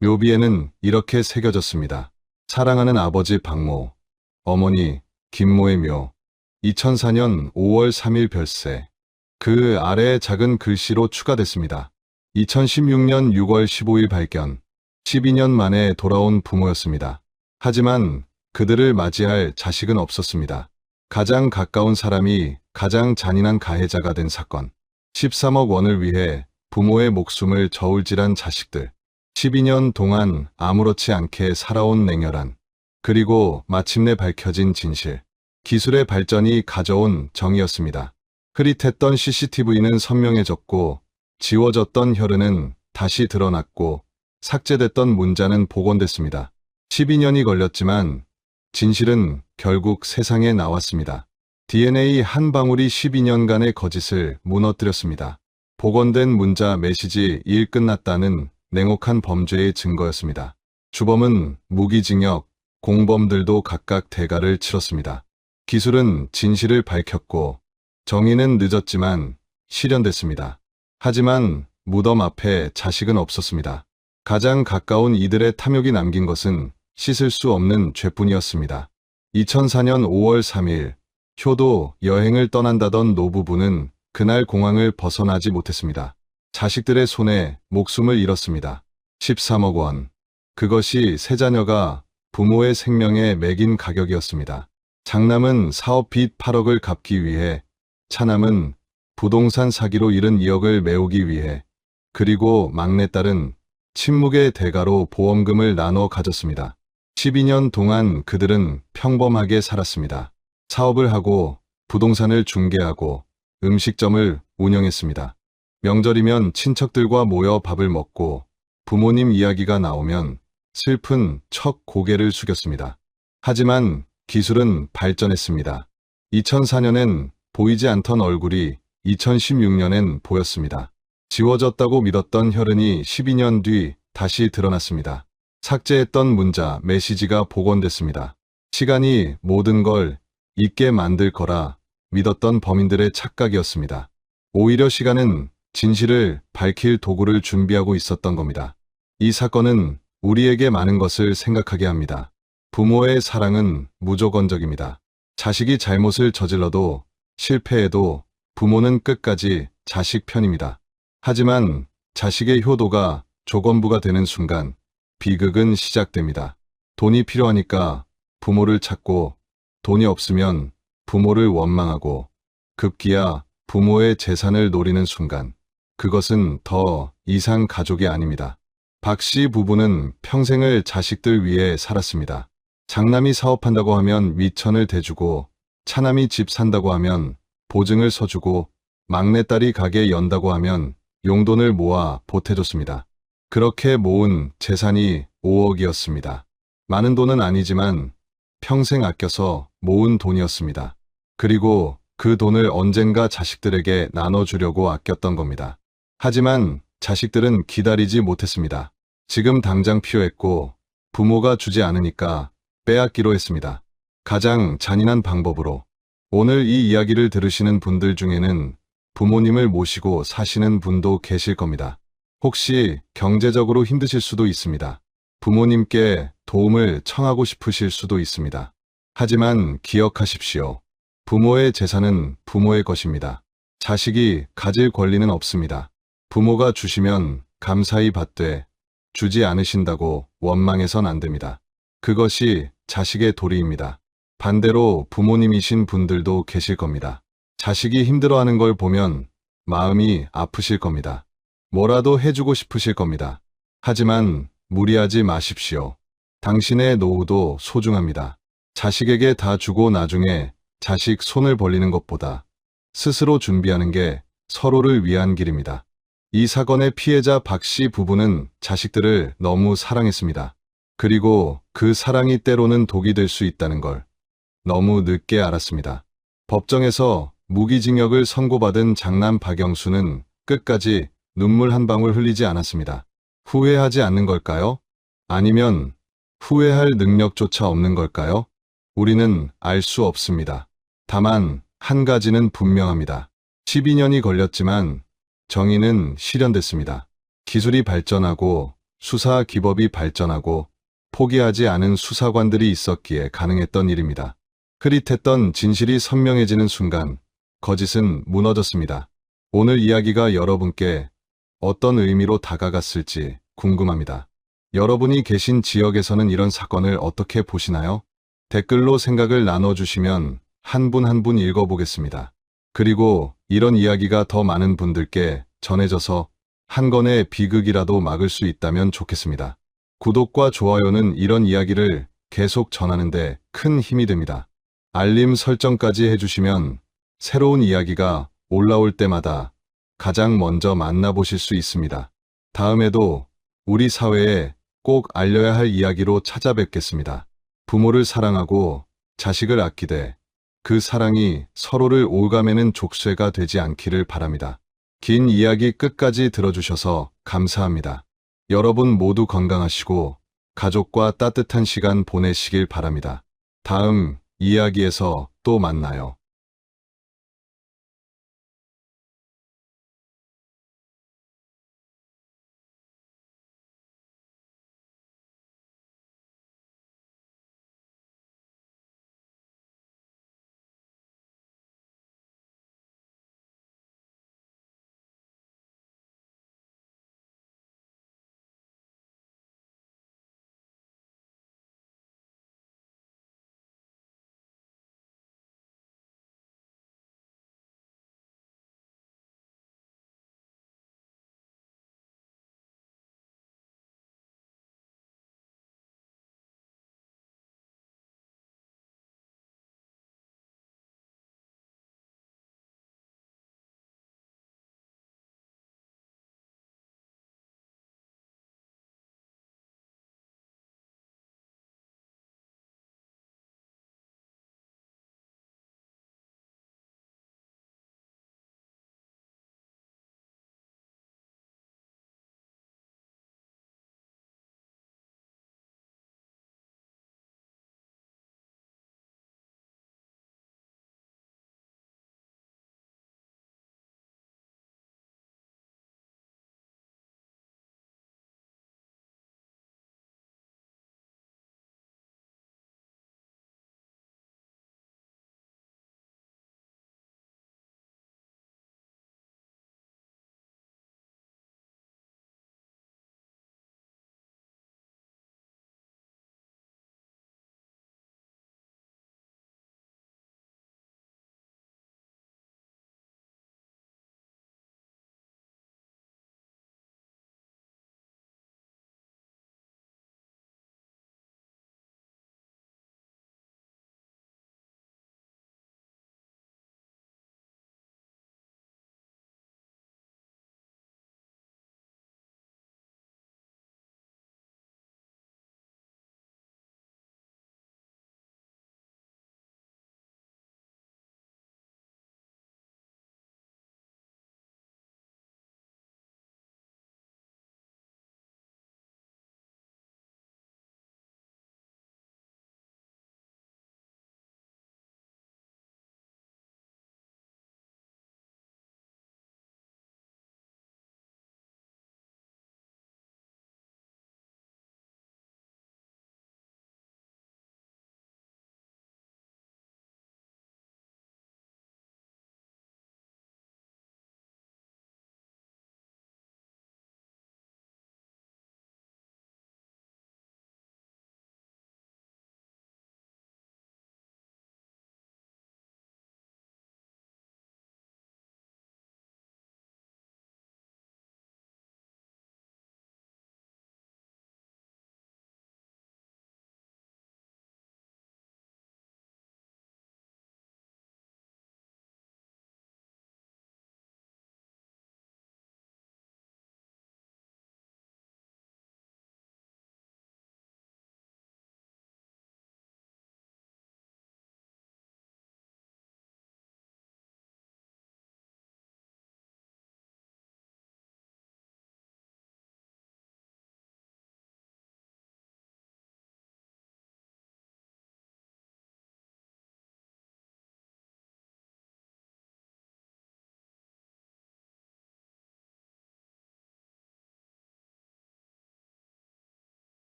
묘비에는 이렇게 새겨졌습니다. 사랑하는 아버지 박모, 어머니 김모의 묘. 2004년 5월 3일 별세. 그 아래에 작은 글씨로 추가됐습니다. 2016년 6월 15일 발견. 12년 만에 돌아온 부모였습니다. 하지만 그들을 맞이할 자식은 없었습니다. 가장 가까운 사람이 가장 잔인한 가해자가 된 사건. 13억 원을 위해 부모의 목숨을 저울질한 자식들. 12년 동안 아무렇지 않게 살아온 냉혈한. 그리고 마침내 밝혀진 진실. 기술의 발전이 가져온 정의였습니다. 흐릿했던 CCTV는 선명해졌고 지워졌던 혈흔은 다시 드러났고 삭제됐던 문자는 복원됐습니다. 12년이 걸렸지만 진실은 결국 세상에 나왔습니다. DNA 한 방울이 12년간의 거짓을 무너뜨렸습니다. 복원된 문자 메시지 일 끝났다는 냉혹한 범죄의 증거였습니다. 주범은 무기징역, 공범들도 각각 대가를 치렀습니다. 기술은 진실을 밝혔고 정의는 늦었지만 실현됐습니다. 하지만 무덤 앞에 자식은 없었습니다. 가장 가까운 이들의 탐욕이 남긴 것은 씻을 수 없는 죄뿐이었습니다. 2004년 5월 3일 효도 여행을 떠난다던 노부부는 그날 공항을 벗어나지 못했습니다. 자식들의 손에 목숨을 잃었습니다. 13억 원. 그것이 세 자녀가 부모의 생명에 매긴 가격이었습니다. 장남은 사업 빚 8억을 갚기 위해, 차남은 부동산 사기로 잃은 2억을 메우기 위해, 그리고 막내딸은 침묵의 대가로 보험금을 나눠 가졌습니다. 12년 동안 그들은 평범하게 살았습니다. 사업을 하고 부동산을 중개하고 음식점을 운영했습니다. 명절이면 친척들과 모여 밥을 먹고 부모님 이야기가 나오면 슬픈 척 고개를 숙였습니다. 하지만 기술은 발전했습니다. 2004년엔 보이지 않던 얼굴이 2016년엔 보였습니다. 지워졌다고 믿었던 혈흔이 12년 뒤 다시 드러났습니다. 삭제했던 문자, 메시지가 복원됐습니다. 시간이 모든 걸 잊게 만들 거라 믿었던 범인들의 착각이었습니다. 오히려 시간은 진실을 밝힐 도구를 준비하고 있었던 겁니다. 이 사건은 우리에게 많은 것을 생각하게 합니다. 부모의 사랑은 무조건적입니다. 자식이 잘못을 저질러도 실패해도 부모는 끝까지 자식 편입니다. 하지만 자식의 효도가 조건부가 되는 순간 비극은 시작됩니다. 돈이 필요하니까 부모를 찾고 돈이 없으면 부모를 원망하고 급기야 부모의 재산을 노리는 순간, 그것은 더 이상 가족이 아닙니다. 박 씨 부부는 평생을 자식들 위해 살았습니다. 장남이 사업한다고 하면 위천을 대주고, 차남이 집 산다고 하면 보증을 서주고, 막내딸이 가게 연다고 하면 용돈을 모아 보태줬습니다. 그렇게 모은 재산이 5억이었습니다. 많은 돈은 아니지만 평생 아껴서 모은 돈이었습니다. 그리고 그 돈을 언젠가 자식들에게 나눠주려고 아꼈던 겁니다. 하지만 자식들은 기다리지 못했습니다. 지금 당장 필요했고 부모가 주지 않으니까 빼앗기로 했습니다. 가장 잔인한 방법으로. 오늘 이 이야기를 들으시는 분들 중에는 부모님을 모시고 사시는 분도 계실 겁니다. 혹시 경제적으로 힘드실 수도 있습니다. 부모님께 도움을 청하고 싶으실 수도 있습니다. 하지만 기억하십시오. 부모의 재산은 부모의 것입니다. 자식이 가질 권리는 없습니다. 부모가 주시면 감사히 받되 주지 않으신다고 원망해선 안 됩니다. 그것이 자식의 도리입니다. 반대로 부모님이신 분들도 계실 겁니다. 자식이 힘들어하는 걸 보면 마음이 아프실 겁니다. 뭐라도 해주고 싶으실 겁니다. 하지만 무리하지 마십시오. 당신의 노후도 소중합니다. 자식에게 다 주고 나중에 자식 손을 벌리는 것보다 스스로 준비하는 게 서로를 위한 길입니다. 이 사건의 피해자 박 씨 부부는 자식들을 너무 사랑했습니다. 그리고 그 사랑이 때로는 독이 될 수 있다는 걸 너무 늦게 알았습니다. 법정에서 무기징역을 선고받은 장남 박영수는 끝까지 눈물 한 방울 흘리지 않았습니다. 후회하지 않는 걸까요? 아니면 후회할 능력조차 없는 걸까요? 우리는 알 수 없습니다. 다만 한 가지는 분명합니다. 12년이 걸렸지만 정의는 실현됐습니다. 기술이 발전하고 수사 기법이 발전하고 포기하지 않은 수사관들이 있었기에 가능했던 일입니다. 흐릿했던 진실이 선명해지는 순간 거짓은 무너졌습니다. 오늘 이야기가 여러분께 어떤 의미로 다가갔을지 궁금합니다. 여러분이 계신 지역에서는 이런 사건을 어떻게 보시나요? 댓글로 생각을 나눠주시면 한 분 한 분 읽어보겠습니다. 그리고 이런 이야기가 더 많은 분들께 전해져서 한 건의 비극이라도 막을 수 있다면 좋겠습니다. 구독과 좋아요는 이런 이야기를 계속 전하는데 큰 힘이 됩니다. 알림 설정까지 해주시면 새로운 이야기가 올라올 때마다 가장 먼저 만나보실 수 있습니다. 다음에도 우리 사회에 꼭 알려야 할 이야기로 찾아뵙겠습니다. 부모를 사랑하고 자식을 아끼되 그 사랑이 서로를 올가매는 족쇄가 되지 않기를 바랍니다. 긴 이야기 끝까지 들어주셔서 감사합니다. 여러분 모두 건강하시고 가족과 따뜻한 시간 보내시길 바랍니다. 다음 이야기에서 또 만나요.